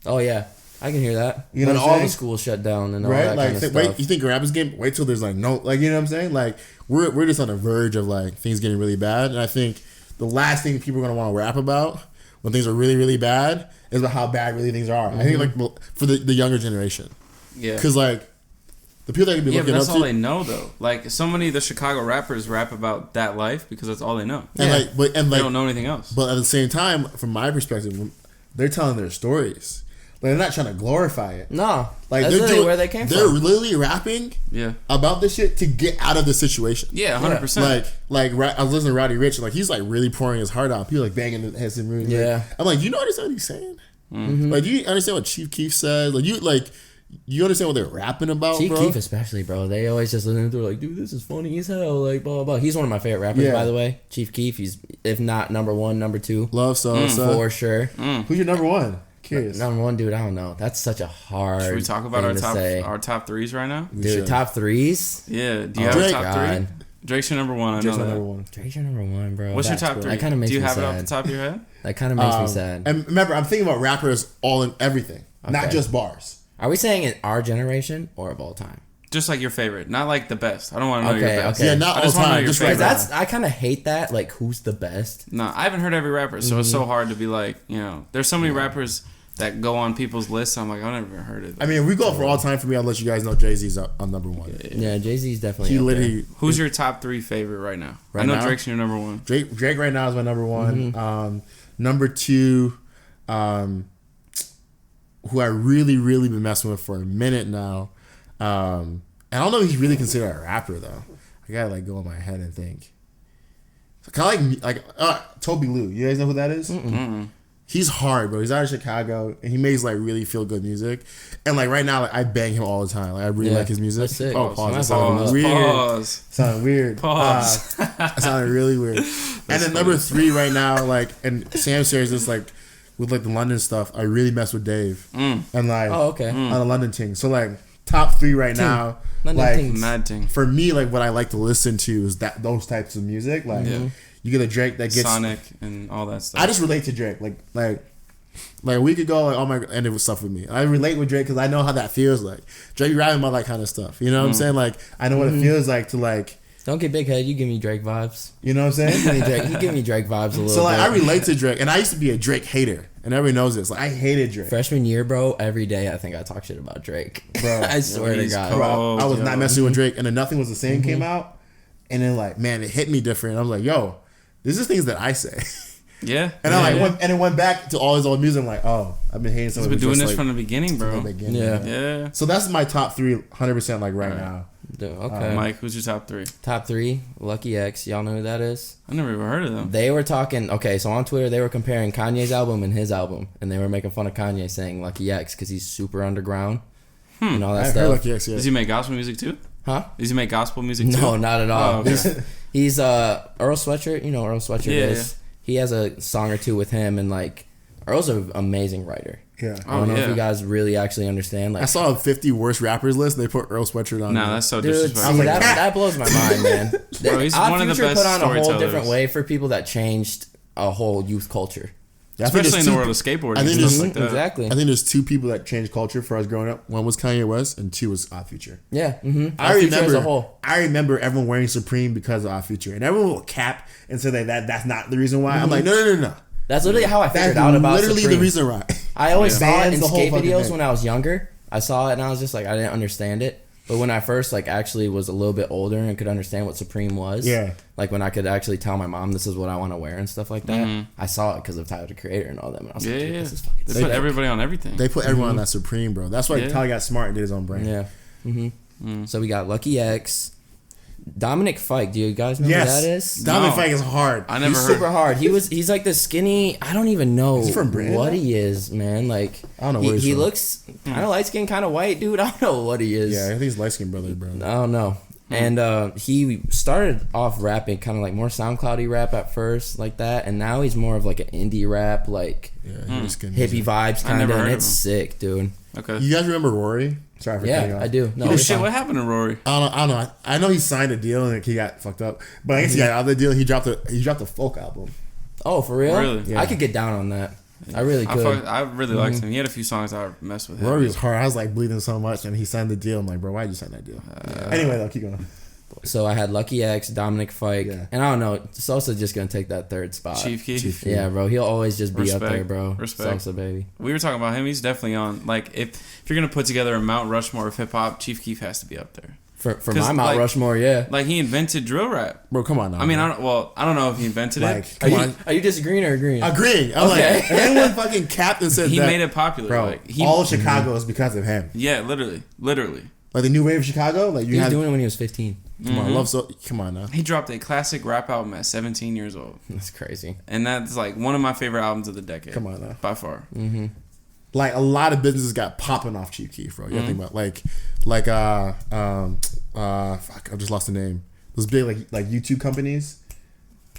Oh yeah. I can hear that. You know when what I'm all saying? the schools shut down and all Right? that Like, kind of wait, stuff. you think rap is getting? Wait till there's like no, like, you know what I'm saying? Like, we're just on the verge of like things getting really bad, and I think the last thing people are gonna want to rap about when things are really, really bad is about how bad really things are. I think like for the younger generation, because like the people that can be but looking that's up all to, they know though. Like so many of the Chicago rappers rap about that life because that's all they know. and like They don't know anything else. But at the same time, from my perspective, they're telling their stories. Like, they're not trying to glorify it. No, Like, that's they're really where they came They're from. literally rapping about this shit to get out of the situation. Yeah, 100%. Like I was listening to Roddy Ricch, like he's like really pouring his heart out. People like banging his heads in rooms. Yeah. I'm like, you know what he's saying? Mm-hmm. Like, do you understand what Chief Keef says? You understand what they're rapping about, Chief bro? Keef especially, bro. They always just listen to it like, dude, this is funny as hell. Like, blah, blah, blah. He's one of my favorite rappers, by the way. Chief Keef. He's, if not number one, number two. Love so For sure. Who's your number one? Curious. Number one, dude, I don't know. That's such a hard Should we talk about thing our to say. top threes right now? Dude, top threes? Yeah. Do you have Drake. a top three? Drake's your number one. I know that. Number one. Drake's your number one, bro. What's your top three? That kind of makes me sad. Do you have it off the top of your head? That kind of makes me sad. And remember, I'm thinking about rappers all in everything, not just bars. Are we saying in our generation or of all time? Just like your favorite, not like the best. I don't want to know your best. Okay. Yeah, not I all just wanna know time. your Just favorite. Because I kind of hate that. Like, who's the best? No, I haven't heard every rapper, so it's so hard to be like, you know, there's so many rappers that go on people's lists. I'm like, I've never heard of them. I mean, if we go for all time for me, I'll let you guys know Jay-Z's on number one. Yeah, Jay-Z's definitely He up there. literally. Who's your top three favorite right now? Right I know now? Drake's your number one. Drake right now is my number one. Number two, who I really, really been messing with for a minute now. And I don't know if he's really considered a rapper though. I gotta like go in my head and think. Kind of like Toby Lou. You guys know who that is? He's hard, bro. He's out of Chicago, and he makes like really feel good music. And like right now, like I bang him all the time. Like I really like his music. That's sick. Oh, pause. That sounded weird. Sounded weird. Pause. That sounded really weird. And then number three right now, like, and Sam shares this like with like the London stuff. I really mess with Dave and like on the London ting. So like top three right now, London like Tings. Mad ting. for me, like what I like to listen to is those types of music. Like you get a Drake that gets Sonic and all that stuff. I just relate to Drake. Like a week ago, like all my ended with stuff with me. I relate with Drake because I know how that feels like. Drake rapping about that kind of stuff. You know what I'm saying? Like I know what it feels like to like. Don't get big head. You give me Drake vibes. You know what I'm saying? You give me Drake vibes a little So like bit. I relate to Drake, and I used to be a Drake hater, and everybody knows this. Like I hated Drake. Freshman year, bro, every day I think I talk shit about Drake. Bro, I swear to he's God. cold. Bro, I was not messing Mm-hmm. with Drake, and then Nothing Was the Same came out, and then like man, it hit me different. I was like, yo, this is things that I say. Yeah. And I like and it went back to all his old music. I'm like, oh, I've been hating He's some. been doing this from the beginning, bro. Yeah. So that's my top three, 100% like right now. Dude, okay. Mike, who's your top three? Top three, Lucky X. Y'all know who that is? I never even heard of them. They were talking, okay, so on Twitter, they were comparing Kanye's album and his album. And they were making fun of Kanye saying Lucky X because he's super underground and all that I stuff. heard Lucky X, yeah. Does he make gospel music too? Huh? Does he make gospel music too? No, not at all. Oh, okay. He's Earl Sweatshirt. You know who Earl Sweatshirt is. Yeah. He has a song or two with him, and like Earl's an amazing writer. Yeah. I don't know if you guys really actually understand. Like, I saw a 50 worst rappers list. They put Earl Sweatshirt on. Nah, there. that's so dude, disrespectful. see, like, that blows my mind, man. Bro, he's Odd one of the Future best put on a whole different storytellers. way for people that changed a whole youth culture. Yeah, I think Especially in there's the two- world of skateboarding I and think stuff there's- like that. Exactly. I think there's two people that changed culture for us growing up. One was Kanye West, and two was Odd Future. Yeah. Mm-hmm. I Future as remember. a whole. I remember everyone wearing Supreme because of Odd Future, and everyone will cap and say that's not the reason why. I'm like, no. That's literally how I That's figured out about literally Supreme. the reason why. I always saw it Bans in the whole skate fucking videos thing. when I was younger. I saw it and I was just like, I didn't understand it. But when I first like actually was a little bit older and could understand what Supreme was, like when I could actually tell my mom this is what I want to wear and stuff like that, I saw it because of Tyler the Creator and all them. And I was like, dude, this is fucking They sick. put everybody on everything. They put everyone on that Supreme, bro. That's why Yeah. Tyler got smart and did his own brand. Yeah. So we got Lucky X, Dominic Fike. Do you guys know Yes, who that is? Dominic No. Fike is hard. I never He's heard. super hard. He's like the skinny. I don't even know Is he from Britain? what he is, man. Like I don't know where he's he from. looks kind of light skinned, kind of white, dude. I don't know what he is. Yeah, I think he's light skinned brother, bro. I don't know. And he started off rapping kind of like more SoundCloudy rap at first, like that, and now he's more of like an indie rap, like Yeah, he's skinny. hippie vibes kind of, never and heard it's of sick, dude. Okay. You guys remember Rory? Sorry for cutting you Yeah, off. I do. No, Oh it's shit! fine. What happened to Rory? I don't know. I know he signed a deal and he got fucked up. But I guess he got out of the deal. He dropped a folk album. Oh, for real? Really? Yeah. I could get down on that. I really could. I really liked him. He had a few songs I messed with him. Rory was hard. I was like bleeding so much, and he signed the deal. I'm like, bro, why'd you sign that deal? Anyway, though, keep going. So I had Lucky X, Dominic Fike, and I don't know. Sosa just gonna take that third spot. Chief Keef. Yeah, bro. He'll always just be up there, bro. Respect. Sosa, baby. We were talking about him. He's definitely on. Like, if you're gonna put together a Mount Rushmore of hip hop, Chief Keef has to be up there. For my Mount Rushmore, yeah. Like, he invented drill rap. Bro, come on now. I mean, I don't know if he invented it. Are you disagreeing or agreeing? Agreeing. I'm like, if anyone fucking capped and said he that, made it popular. bro, like, all of Chicago is because of him. Yeah, literally. Like the new wave of Chicago, like he was doing it when he was 15. Come on, come on now. He dropped a classic rap album at 17 years old. That's crazy. And that's like one of my favorite albums of the decade. Come on now. By far. Mm-hmm. Like a lot of businesses got popping off Chief Keef, bro. You gotta think about fuck, I just lost the name. Those big like YouTube companies.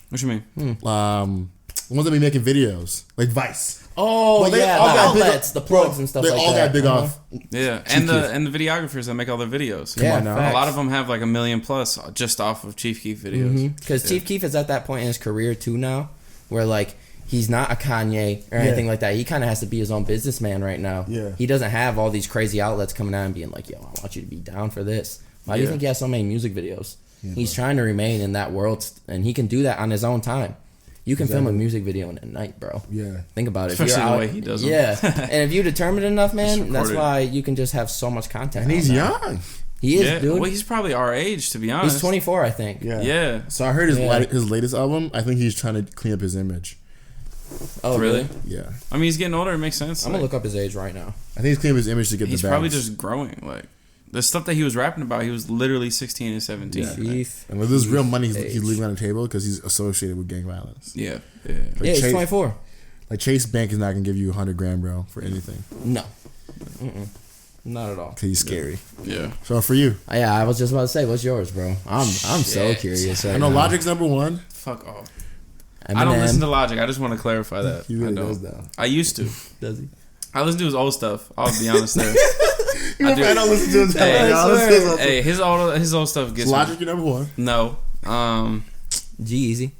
What you mean? The ones that be making videos, like Vice. Oh, well, yeah, the outlets, the plugs and stuff like that. They all got big off. Yeah, and the videographers that make all their videos. Come on now. A lot of them have like 1 million plus just off of Chief Keef videos. Because Chief Keef is at that point in his career too now, where like he's not a Kanye or anything like that. He kind of has to be his own businessman right now. Yeah. He doesn't have all these crazy outlets coming out and being like, yo, I want you to be down for this. Why do you think he has so many music videos? Yeah, he's trying to remain in that world, and he can do that on his own time. You can film a music video in a night, bro. Yeah. Think about it. Especially the way he does it. Yeah. And if you're determined enough, man, that's why you can just have so much content. And he's young. He is, dude. Well, he's probably our age, to be honest. He's 24, I think. Yeah. So I heard his latest album. I think he's trying to clean up his image. Oh, really? Yeah. I mean, he's getting older. It makes sense. I'm going to look up his age right now. I think he's cleaning up his image to get the bags. He's probably just growing. Like, the stuff that he was rapping about, he was literally 16 and 17. Yeah. And with this real money he's leaving on the table because he's associated with gang violence. Yeah. Like he's 24. Like Chase Bank is not going to give you $100,000, bro, for anything. No. Not at all. Because he's scary. Yeah. So for you. Yeah, I was just about to say, what's yours, bro? I'm so curious. I know Logic's number one. Fuck off. Eminem. I don't listen to Logic. I just want to clarify that. He really does though. I used to. Does he? I listen to his old stuff. I'll be honest there. I don't listen to his Hey, his old stuff gets Logic, your number one. No. G-Eazy.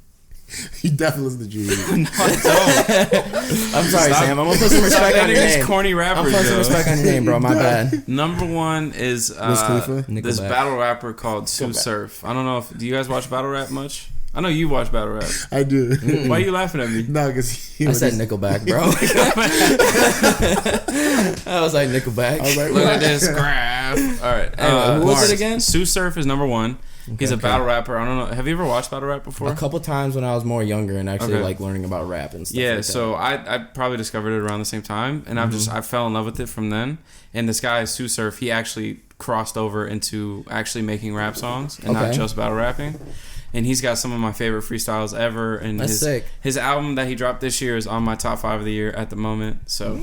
He definitely listens to G-Eazy. No, I don't. I'm sorry, Sam. I'm gonna put some respect on your name. Corny rappers, I'm putting some respect on your name, bro. My bad. Number one is this battle rapper called Sue Surf. I don't know if do you guys watch battle rap much? I know you watch battle rap. I do. Why are you laughing at me? No, because I said Nickelback, bro. I was like Nickelback. I was like, look at this graph. All right. Who was it again? Sue Surf is number one. He's a battle rapper. I don't know. Have you ever watched battle rap before? A couple times when I was more younger and actually like learning about rap and stuff. Yeah, like so I probably discovered it around the same time, and I fell in love with it from then. And this guy Sue Surf, he actually crossed over into actually making rap songs and not just battle rapping. And he's got some of my favorite freestyles ever. And that's sick. His album that he dropped this year is on my top 5 of the year at the moment. So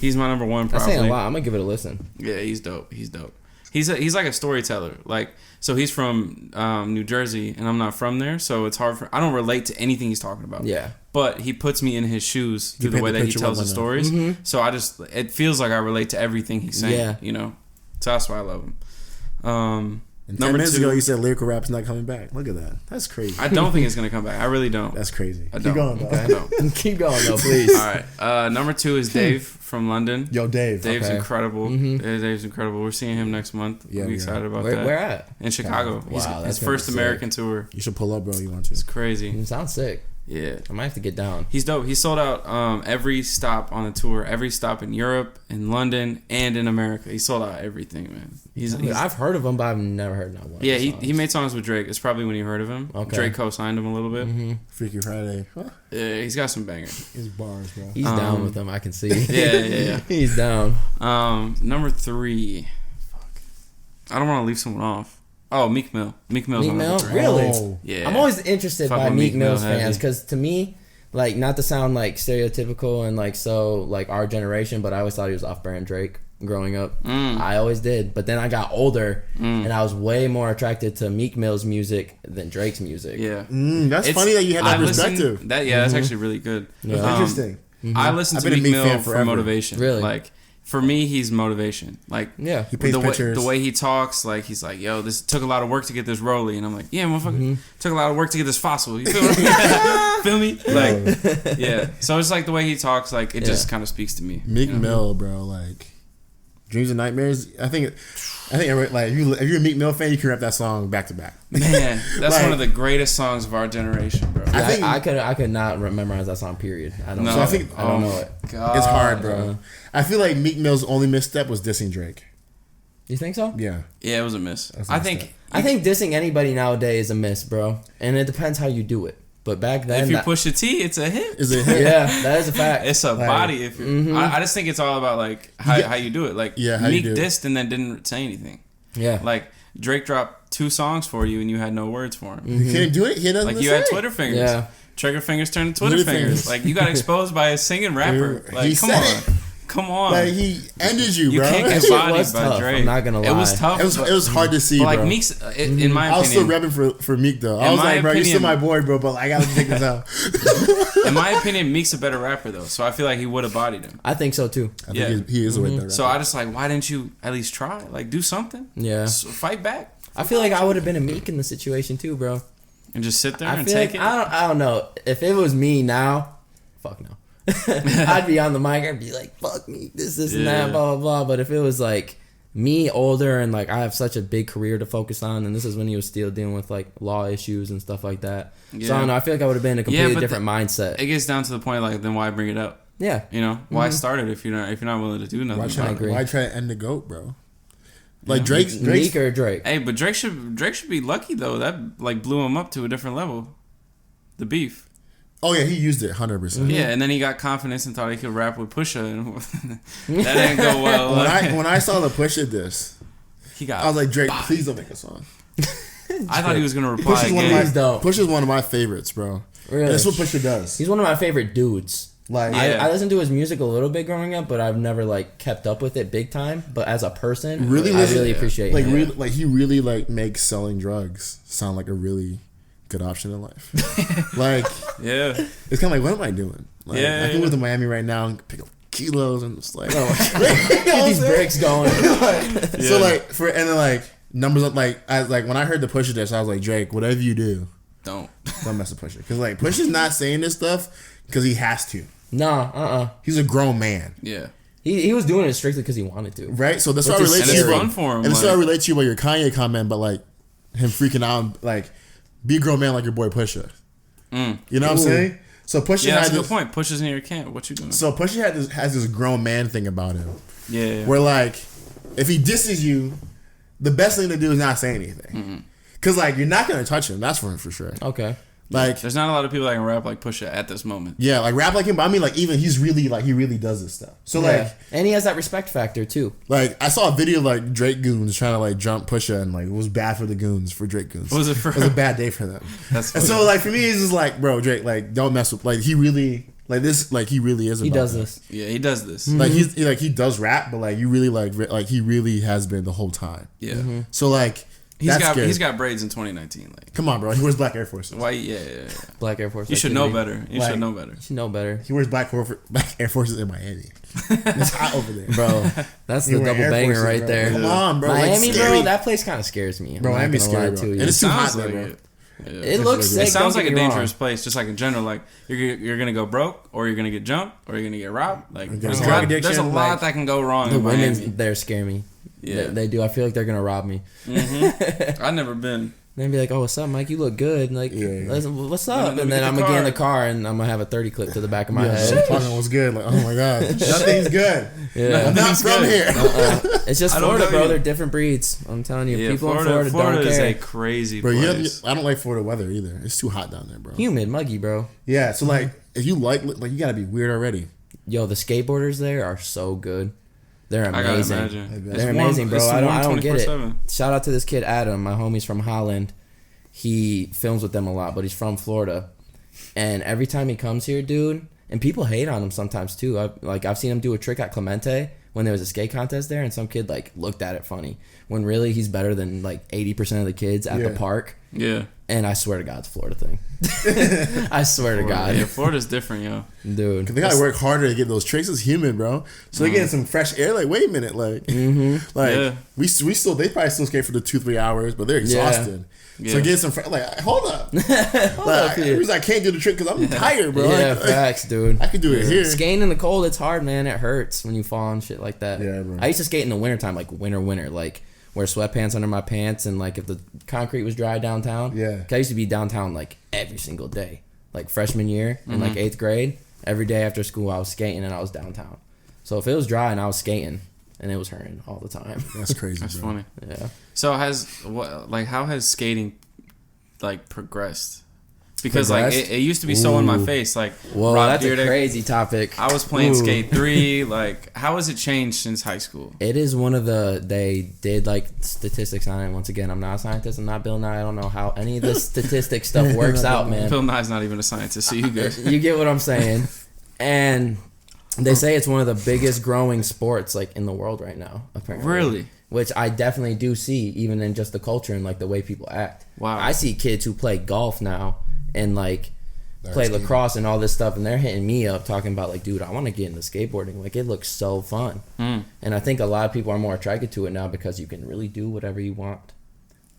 he's my number one. Probably. That's saying a lot. I'm gonna give it a listen. Yeah, he's dope. He's like a storyteller. Like, so he's from New Jersey, and I'm not from there, so it's hard I don't relate to anything he's talking about. Yeah. But he puts me in his shoes through the way that he tells his stories. So it feels like I relate to everything he's saying. Yeah. You know, so that's why I love him. And 10 minutes ago, you said lyrical rap's not coming back. Look at that. That's crazy. I don't think it's gonna come back. I really don't. That's crazy. Keep going, though. I don't. Keep going, though, please. All right. Number 2 is Dave from London. Yo, Dave. Dave's incredible. Dave's incredible. We're seeing him next month. Yeah, we're excited about that. Where at? In Chicago. Wow, his first American tour. You should pull up, bro. You want to? It's crazy. It sounds sick. Yeah, I might have to get down. He's dope. He sold out every stop on the tour, every stop in Europe, in London, and in America. He sold out everything, man. I've heard of him, but I've never heard not one. Yeah, he made songs with Drake. It's probably when you heard of him. Okay. Drake co-signed him a little bit. Freaky Friday. Huh? Yeah, he's got some bangers. His bars, bro. He's down with them. I can see. Yeah. He's down. Number 3. Fuck. I don't want to leave someone off. Oh, Meek Mill. Meek Mill's on number 3. Really? Oh. Yeah. I'm always interested by Meek Mill's fans because to me, like, not to sound like stereotypical and like so like our generation, but I always thought he was off-brand Drake growing up. I always did. But then I got older and I was way more attracted to Meek Mill's music than Drake's music. Yeah. That's funny that you had that perspective. That's actually really good. That's interesting. I listen to Meek Mill for motivation. Really? Like, for me, he's motivation. Like, yeah, he paints pictures. The way he talks, like, he's like, yo, this took a lot of work to get this Rolly. And I'm like, yeah, motherfucker, took a lot of work to get this Fossil. You feel me? Feel me? Like, yeah. So it's like the way he talks, like, it just kind of speaks to me. Meek Mill, bro, like, Dreams and Nightmares. I think like, if you're a Meek Mill fan, you can rap that song back to back. Man, that's like, one of the greatest songs of our generation, bro. I could not memorize that song. Period. I don't. No. So I think I don't know it. God. It's hard, bro. I feel like Meek Mill's only misstep was dissing Drake. You think so? Yeah. Yeah, it was a miss. I think dissing anybody nowadays is a miss, bro. And it depends how you do it. But back then, if you push a T, it's a hit. Is it hit? Yeah, that is a fact. It's a body. If you're, I just think it's all about like how you do it. Like Meek dissed and then didn't say anything. Yeah. Like Drake dropped 2 songs for you and you had no words for him. He can't do it. He doesn't. Like you had Twitter fingers. Yeah. Trigger fingers turned to Twitter fingers. Like you got exposed by a singing rapper. Like come on. Like he ended you, bro. You can't get bodied by Drake. I'm not gonna lie. It was tough. It was hard to see, but like bro. Meek's, in my opinion, I was still repping for Meek though. I was like, bro, you're still my boy, bro. But I gotta check this out. In my opinion, Meek's a better rapper though, so I feel like he would have bodied him. I think so too. I think he is a way better rapper. So I just like, why didn't you at least try? Like, do something. Yeah. Fight back. I feel like I would have been a Meek in the situation too, bro. And just sit there I and feel take like, it. I don't know. If it was me now, fuck no. I'd be on the mic. I'd be like, fuck me, this and that, blah, blah, blah. But if it was like me older and like I have such a big career to focus on, and this is when he was still dealing with like law issues and stuff like that. Yeah. So I don't know. I feel like I would have been in a completely different mindset. It gets down to the point like, then why bring it up? Yeah. You know, why start it if you're not willing to do nothing? Why try to end the GOAT, bro? Like Drake's Meek or Drake. Hey, but Drake should be lucky though. That like blew him up to a different level. The beef. Oh yeah, he used it 100%. Yeah, and then he got confidence and thought he could rap with Pusha, and that didn't go well. When I saw the Pusha diss, I was like, Drake, please don't make a song. I thought he was gonna reply again. Pusha's one of my favorites, bro. Really? That's what Pusha does. He's one of my favorite dudes. Like I listened to his music a little bit growing up, but I've never like kept up with it big time. But as a person, I really appreciate him. Like he really like makes selling drugs sound like a really good option in life. Like it's kind of like, what am I doing? Like, I can go to Miami right now and pick up kilos and it's like, get these bricks going. So like and then like numbers up like when I heard the Pusha diss, I was like, Drake, whatever you do, don't mess with Pusha, because like Pusha's not saying this stuff because he has to. Nah, he's a grown man. Yeah. He was doing it strictly because he wanted to. Right? So that's why I relate to you. Fun for him, and that's why I relate to you about your Kanye comment, but like him freaking out, like, be a grown man like your boy Pusha. You know what I'm saying? So Pusha that's a good point. Pusha's in your camp. What you doing? So Pusha has this grown man thing about him. Yeah. Where like, if he disses you, the best thing to do is not say anything. Because like, you're not going to touch him. That's for sure. Okay. Like, there's not a lot of people that can rap like Pusha at this moment. Yeah, like rap like him, but I mean like even he really does this stuff. So like, and he has that respect factor too. Like I saw a video of like Drake goons trying to like jump Pusha, and like it was bad for the goons, for Drake goons. What was it for? It was a bad day for them. That's and so like for me it's just like, bro, Drake, like don't mess with, like he really like this, like he really is. He does this. Yeah, he does this. Like he does rap, but like you really like he really has been the whole time. Yeah. So like. He's got braids in 2019. Like, come on, bro. He wears black Air Forces. Why? Yeah. Black Air Forces. You should know better. You should know better. You should know better. He wears black Air Forces in Miami. It's hot over there, bro. That's the double banger right there. Come on, bro. Miami, bro. That place kind of scares me. Bro, Miami's scary, bro. And it's too hot there, bro. It looks sick. It sounds like a dangerous place, just like in general. Like you're gonna go broke, or you're gonna get jumped, or you're gonna get robbed. Like there's a lot that can go wrong. The women there scare me. Yeah, they do. I feel like they're gonna rob me. I've never been. They'd be like, "Oh, what's up, Mike? You look good." Like, what's up? And then I'm gonna get in the car and I'm gonna have a 30 clip to the back of my head. Talking was good. Like, oh my god, nothing's good. I'm not from here. It's just Florida, bro. They're different breeds. I'm telling you, people in Florida don't care. Is a crazy place. I don't like Florida weather either. It's too hot down there, bro. Humid, muggy, bro. Yeah, so like, if you like you gotta be weird already. Yo, the skateboarders there are so good. They're amazing. I gotta imagine. They're amazing, bro. I don't get it. Shout out to this kid Adam. My homie's from Holland. He films with them a lot, but he's from Florida. And every time he comes here, dude, and people hate on him sometimes too. I've seen him do a trick at Clemente when there was a skate contest there, and some kid like looked at it funny when really he's better than like 80% of the kids at the park. Yeah. And I swear to God, it's a Florida thing. I swear to God. Yeah, Florida's different, yo. Dude. They gotta work harder to get those tricks as human, bro. So they're getting some fresh air. Like, wait a minute, like, we still, they probably still skate for the 2-3 hours, but they're exhausted. Yeah. So getting some like, hold up. I can't do the trick because I'm tired, bro. Yeah, facts, dude. I can do it here. Skating in the cold, it's hard, man. It hurts when you fall and shit like that. Yeah, bro. I used to skate in the wintertime, like winter, like wear sweatpants under my pants, and like if the concrete was dry downtown. Yeah. I used to be downtown like every single day. Like freshman year in like 8th grade, every day after school I was skating and I was downtown. So if it was dry and I was skating, and it was hurting all the time. That's crazy. That's bro. funny. Yeah. So how has skating like progressed? Because like it used to be so in my face. Like, whoa, that's a crazy topic. I was playing Skate 3. Like, how has it changed since high school? It is one of they did like statistics on it. Once again, I'm not a scientist. I'm not Bill Nye. I don't know how any of the statistics stuff works out, man. Bill Nye's not even a scientist, so you good. You get what I'm saying. And they say it's one of the biggest growing sports like in the world right now, apparently. Really? Which I definitely do see, even in just the culture and like the way people act. Wow. I see kids who play golf now and like play lacrosse and all this stuff, and they're hitting me up talking about like, dude, I want to get into skateboarding. Like, it looks so fun. And I think a lot of people are more attracted to it now because you can really do whatever you want.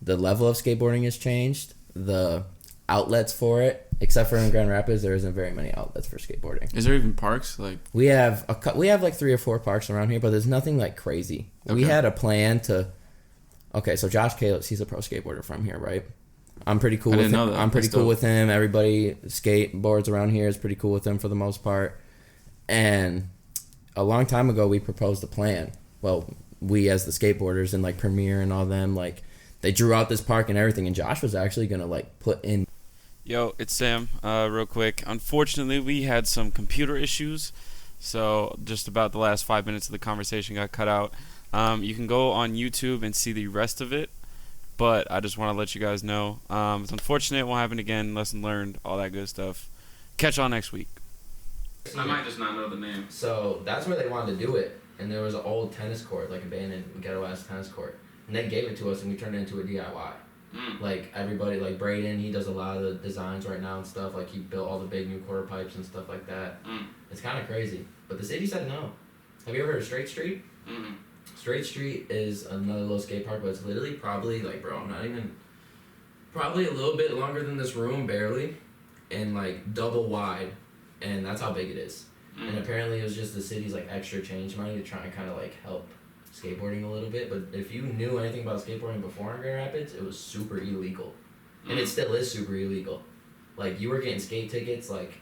The level of skateboarding has changed. The outlets for it, except for in Grand Rapids, there isn't very many outlets for skateboarding. Is there even parks? Like, we have like 3 or 4 parks around here, but there's nothing like crazy. Okay. We had a plan to. Okay, so Josh Kalis, he's a pro skateboarder from here, right? I'm pretty cool with him. I'm pretty cool with him. Everybody skateboards around here is pretty cool with him for the most part. And a long time ago, we proposed a plan. Well, we as the skateboarders and like Premier and all them, like they drew out this park and everything. And Josh was actually gonna like put in. Yo, it's Sam. Real quick. Unfortunately, we had some computer issues, so just about the last 5 minutes of the conversation got cut out. You can go on YouTube and see the rest of it. But I just want to let you guys know. It's unfortunate. It won't happen again. Lesson learned. All that good stuff. Catch y'all next week. I might just not know the name. So that's where they wanted to do it. And there was an old tennis court, like abandoned ghetto-ass tennis court. And they gave it to us and we turned it into a DIY. Like everybody, like Braden, he does a lot of the designs right now and stuff. Like he built all the big new quarter pipes and stuff like that. It's kind of crazy. But the city said no. Have you ever heard of Straight Street? Straight Street is another little skate park, but it's literally probably, like, bro, probably a little bit longer than this room, barely, and, like, double wide, and that's how big it is. And apparently it was just the city's, like, extra change money to try and kind of, like, help skateboarding a little bit, but if you knew anything about skateboarding before in Grand Rapids, it was super illegal. And it still is super illegal. Like, you were getting skate tickets, like,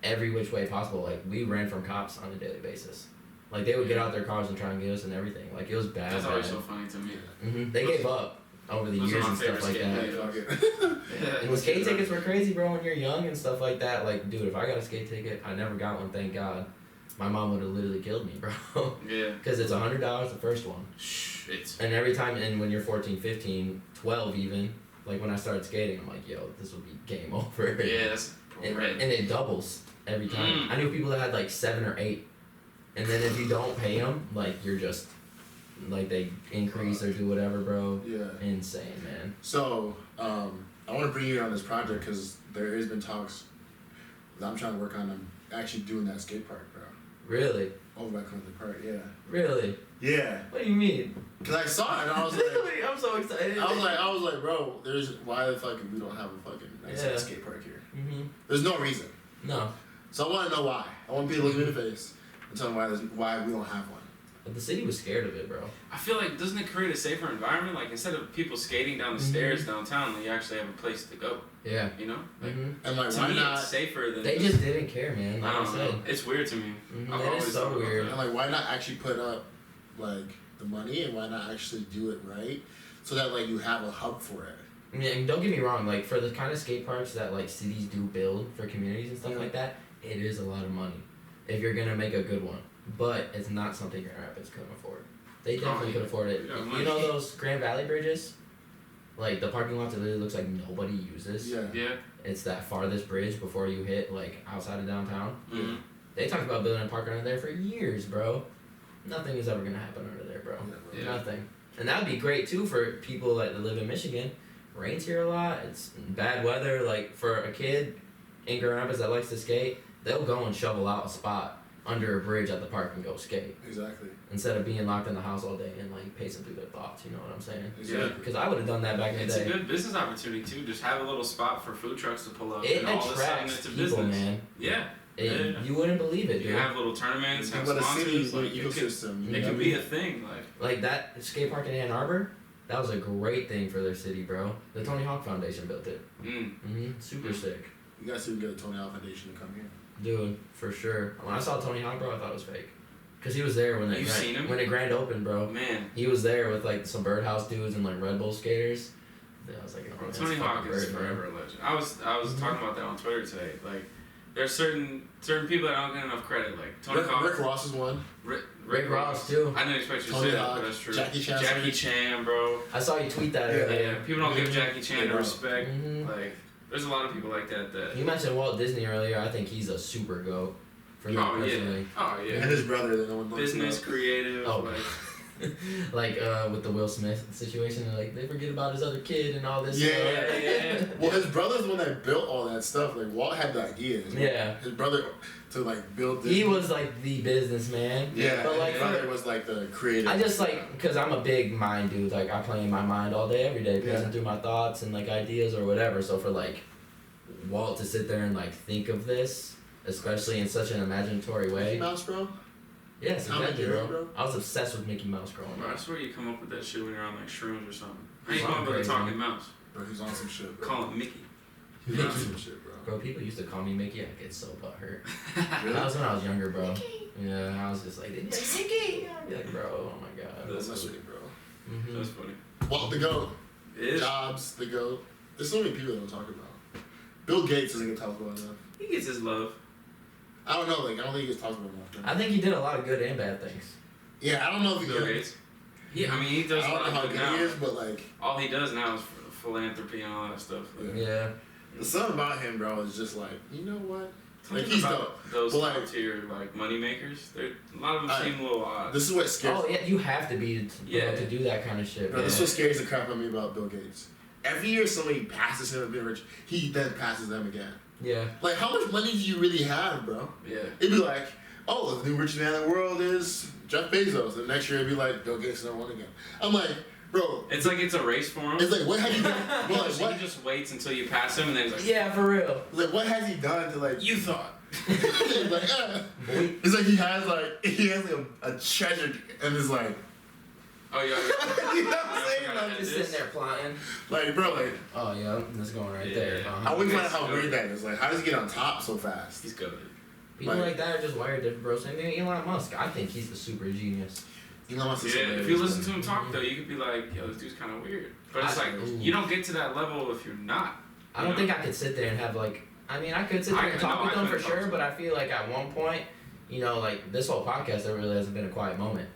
every which way possible. Like, we ran from cops on a daily basis. Like, they would get out their cars and try and get us and everything. Like, it was bad. That's always so funny to me. They gave up over the years and stuff like that. And the skate tickets were crazy, bro, when you're young and stuff like that. Like, dude, if I got a skate ticket, I never got one, thank God. My mom would have literally killed me, bro. Yeah. Because it's $100 the first one. Shit. And every time, and when you're 14, 15, 12 even, like when I started skating, I'm like, yo, this will be game over. Yeah, that's and it doubles every time. I knew people that had like 7 or 8. And then if you don't pay them, like, you're just, like, they increase or do whatever, bro. Yeah. Insane, man. So, I want to bring you on this project because there has been talks that I'm trying to work on. I'm actually doing that skate park, bro. Really? Over by Clinton Park, yeah. Really? Yeah. What do you mean? Because I saw it and I was like... I'm so excited. I was like, bro, why the fuck we don't have a fucking nice skate park here? There's no reason. No. So I want to know why. I want people to look me in the face and tell them why we don't have one. But the city was scared of it, bro. I feel like, doesn't it create a safer environment? Like, instead of people skating down the stairs downtown, you actually have a place to go. Yeah. You know? Like, and like, to why me, not? It's safer than... They just didn't care, man. Like I don't know. It's weird to me. It is so weird. And like, why not actually put up, like, the money and why not actually do it right? So that, like, you have a hub for it. I mean, don't get me wrong. Like, for the kind of skate parks that, like, cities do build for communities and stuff like that, it is a lot of money if you're going to make a good one. But it's not something Grand Rapids couldn't afford. They definitely could afford it. You know those Grand Valley bridges? Like, the parking lot that literally looks like nobody uses? Yeah. It's that farthest bridge before you hit, like, outside of downtown. They talked about building a park under there for years, bro. Nothing is ever going to happen under there, bro. Yeah. Nothing. And that would be great, too, for people that live in Michigan. rains here a lot. It's bad weather. Like, for a kid in Grand Rapids that likes to skate, they'll go and shovel out a spot under a bridge at the park and go skate. Exactly. Instead of being locked in the house all day and like pacing through their thoughts, you know what I'm saying? Yeah. Because I would have done that back in the day. It's a good business opportunity too. Just have a little spot for food trucks to pull up. It and all of a sudden attracts it's a people, business. man. Yeah. You wouldn't believe it, dude. You have little tournaments, have But a city sponsors. Like, ecosystem. it can be a thing. Like that skate park in Ann Arbor, that was a great thing for their city, bro. The Tony Hawk Foundation built it. Super sick. You guys should get a Tony Hawk Foundation to come here. Dude, for sure. When I saw Tony Hawk, bro, I thought it was fake. Cause he was there when it grand opened, bro. Man, he was there with like some Birdhouse dudes and like Red Bull skaters. I was like, oh, Tony Hawk is forever a legend. I was talking about that on Twitter today. Like, there's certain people that don't get enough credit. Like Tony Hawk. Rick Ross is one. Rick Ross too. I didn't expect you to say that, but that's true. Jackie Chan, bro. I saw you tweet that earlier. Yeah, people don't give Jackie Chan the respect. Like, there's a lot of people like that. You mentioned Walt Disney earlier. I think he's a super GOAT. For me personally. Oh yeah. And his brother, that no one knows. Business, creative. Oh. Like with the Will Smith situation, like they forget about his other kid and all this. Yeah. Well, his brother's the one that built all that stuff. Like Walt had the ideas. Yeah. His brother to like build. Disney. He was like the businessman. Yeah. But like his brother was like the creative. I just like because I'm a big mind dude. Like I play in my mind all day, every day, pacing through my thoughts and like ideas or whatever. So for like Walt to sit there and like think of this, especially in such an imaginatory way. Mickey Mouse, bro. Yes, exactly, bro. I was obsessed with Mickey Mouse growing up. I swear you come up with that shit when you're on like shrooms or something. How you come up with a talking mouse? Bro, he's on some shit, bro. Call him Mickey. He's on some shit, bro. Bro, people used to call me Mickey. I'd get so butthurt. That was when I was younger, bro. Mickey. Yeah, I was just like, Mickey. I'd be like, bro, oh my god. That's funny, bro. That's funny. Walt the GOAT. Jobs the GOAT. There's so many people that don't talk about. Bill Gates doesn't get talked about enough. He gets his love. I don't know, like, I don't think he gets talked about enough. I think he did a lot of good and bad things. Yeah, I don't know if he Bill Gates. Yeah, I mean, he does a lot of good now. He is, but like... all he does now is philanthropy and all that stuff. Like, yeah. The something about him, bro, is just like, you know what? Like, he's dope. Those top tier, like, money makers, a lot of them seem a little odd. This is what scares me. Oh, yeah, you have to be to do that kind of shit. Bro, this is what scares the crap out of me about Bill Gates. Every year somebody passes him a bit rich, he then passes them again. Yeah. Like, how much money do you really have, bro? Yeah. It'd be like, oh, the new richest man in the world is Jeff Bezos. And next year it'd be like, Bill Gates number one again. I'm like, bro. It's like it's a race for him. It's like, what have you done? Well, like, he just waits until you pass him and then he's like, yeah, for real. Like, what has he done to, like. You thought. Like, it's like he has like a treasure and it's like. Oh yeah. You know what I'm saying? Like, just sitting there plotting. Like, bro, like. Oh yeah, that's going right there. I always wonder how weird that is. Like, how does he get on top so fast? He's good. People like that are just wired different, bro. Same thing with Elon Musk. I think he's the super genius. Elon Musk is if you listen to him talk though, you could be like, yo, this dude's kind of weird. But it's like you don't get to that level if you're not. I don't think I could sit there and have like. I mean, I could sit there and talk with them for sure, but I feel like at one point, you know, like this whole podcast, there really hasn't been a quiet moment.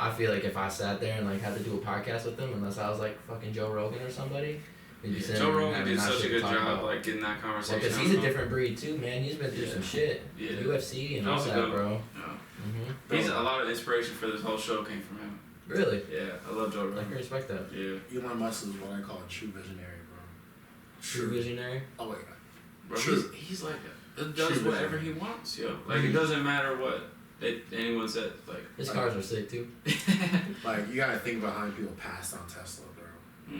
I feel like if I sat there and like had to do a podcast with them, unless I was like fucking Joe Rogan or somebody, we'd be Joe Rogan did such a good job like getting that conversation. Because he's a different breed too, man. He's been through some shit, UFC and all that, bro. Yeah. He's a lot of inspiration for this whole show came from him. Really? Yeah, I love Joe Rogan. I can respect that. Yeah. Elon Musk is what I call a true visionary, bro. True visionary? Oh wait. Bro, he's like does whatever he wants, yo. Like it doesn't matter what anyone says. Like his cars are sick too. Like you gotta think about how many people passed on Tesla, bro.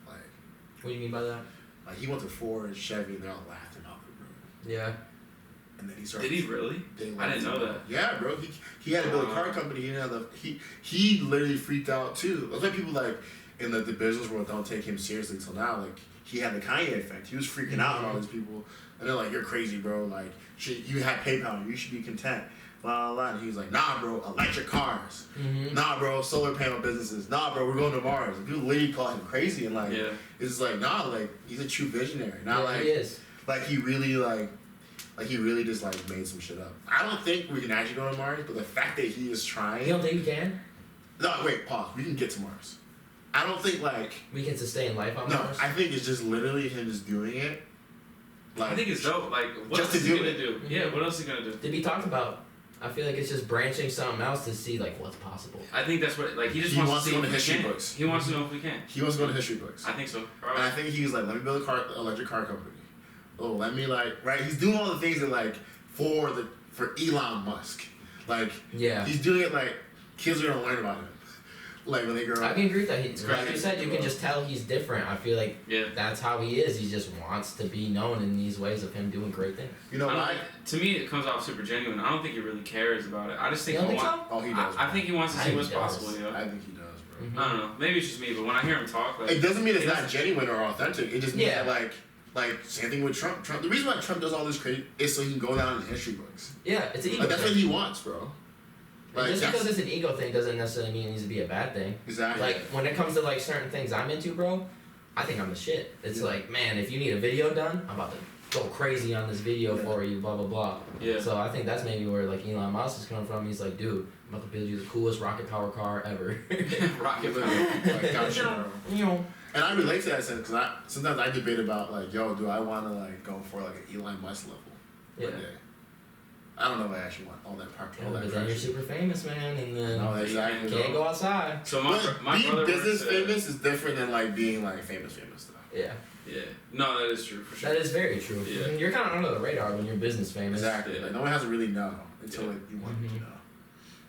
Like. What do you mean by that? Like he went to Ford and Chevy, and they all laughed him out the room. Yeah. And then he started. Did he really? I didn't know that. Yeah, bro. He had to build a car company. He literally freaked out too. That's why people like in the business world don't take him seriously till now. Like he had the Kanye effect. He was freaking out on all these people, and they're like, "You're crazy, bro. Like, you had PayPal. You should be content." Blah, blah, blah. And he was like, "Nah, bro. Electric cars. Nah, bro. Solar panel businesses. Nah, bro. We're going to Mars." And people literally call him crazy, and like, it's like, nah, like he's a true visionary. Not like he is. Like he really like he really just like made some shit up. I don't think we can actually go to Mars, but the fact that he is trying. You don't think we can? No, wait, pause. We can get to Mars. I don't think like we can sustain life on Mars. No, I think it's just literally him just doing it. Like I think it's dope. Like what else is he gonna do? Yeah, what else is he gonna do? To be talked about. I feel like it's just branching something else to see like what's possible. I think that's what he just wants to go into history books. He wants to know if we can. He wants to go to history books. I think so. And I think he was like, let me build a electric car company. Oh, let me right. He's doing all the things that for Elon Musk. He's doing it like kids are gonna learn about him. Like when they grow up. I can agree with that. Like you said, you can just tell he's different. I feel like that's how he is. He just wants to be known in these ways of him doing great things. You know, to me, it comes off super genuine. I don't think he really cares about it. I just think he wants. Oh, he does. I think he wants to see what's possible. Yeah. I think he does, bro. I don't know. Maybe it's just me, but when I hear him talk, it doesn't mean it's not genuine or authentic. It just means that same thing with Trump. The reason why Trump does all this crazy is so he can go down in history books. Yeah, it's an ego. That's what he wants, bro. Just because it's an ego thing doesn't necessarily mean it needs to be a bad thing. Exactly. Like, when it comes to, like, certain things I'm into, bro, I think I'm the shit. It's like, man, if you need a video done, I'm about to go crazy on this video for you, blah, blah, blah. Yeah. So I think that's maybe where, like, Elon Musk is coming from. He's like, dude, I'm about to build you the coolest rocket power car ever. Rocket power. Gotcha, bro. And I relate to that sense, because sometimes I debate about, like, yo, do I want to, like, go for, like, an Elon Musk level one day? I don't know if I actually want all that part. But then you're super famous, man, and then you can't go outside. So my being brother business famous is different than like being like famous though. Yeah. Yeah. No, that is true for sure. That is very true. Yeah. You're kind of under the radar when you're business famous. Exactly. Like no one has to really know until like you want to know.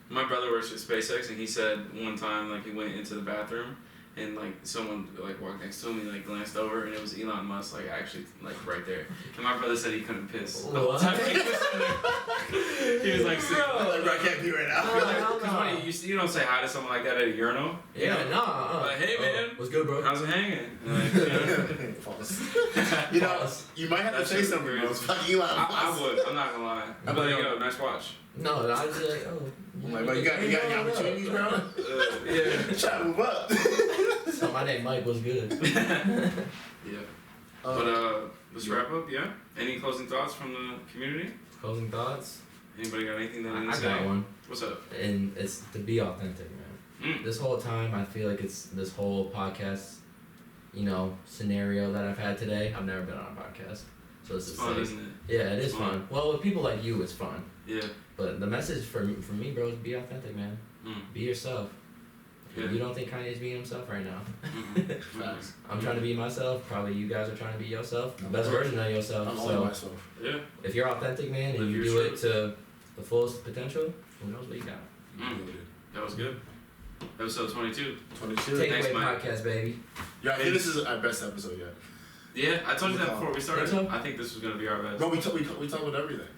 My brother works at SpaceX, and he said one time like he went into the bathroom. And like someone like walked next to him, he like glanced over, and it was Elon Musk like actually like right there. And my brother said he couldn't piss the whole time he was there. He was like, bro, I can't be right now. Because you don't say hi to someone like that at a urinal. Yeah, no. Like, hey man, what's good, bro? How's it hanging? Like, False. You might have to say something, bro. Fuck Elon Musk. I would. I'm not gonna lie. I'm like, yo, nice watch. No, I was like, oh. I'm like, bro, you got any opportunities, bro? Yeah. Try to move up. So my name Mike was good. Yeah. But let's wrap up. Yeah. Any closing thoughts from the community? Closing thoughts. Anybody got anything that they didn't say? I got one. What's up? And it's to be authentic, man. This whole time, I feel like it's this whole podcast, scenario that I've had today. I've never been on a podcast, so it's fun, isn't it? Yeah, it is fun. Well, with people like you, it's fun. Yeah. But the message for me, bro, is be authentic, man. Be yourself. Yeah. You don't think Kanye's being himself right now? Facts. I'm trying to be myself. Probably you guys are trying to be yourself. The best version of yourself. I'm only myself. Yeah. If you're authentic, man, and you do it to the fullest potential, who knows what you got? That was good. Episode 22. Takeaway podcast, baby. Yeah, I think this is our best episode yet. Yeah, I told you that before we started. So? I think this was gonna be our best. Bro, we talked about everything.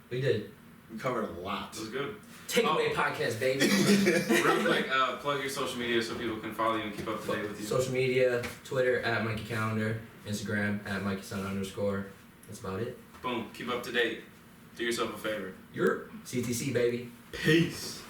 We did. We covered a lot. It was good. Takeaway podcast, baby. Real quick, plug your social media so people can follow you and keep up to date with you. Social media, Twitter at Mikey Callender, Instagram at MikeySon_. That's about it. Boom. Keep up to date. Do yourself a favor. You're CTC, baby. Peace.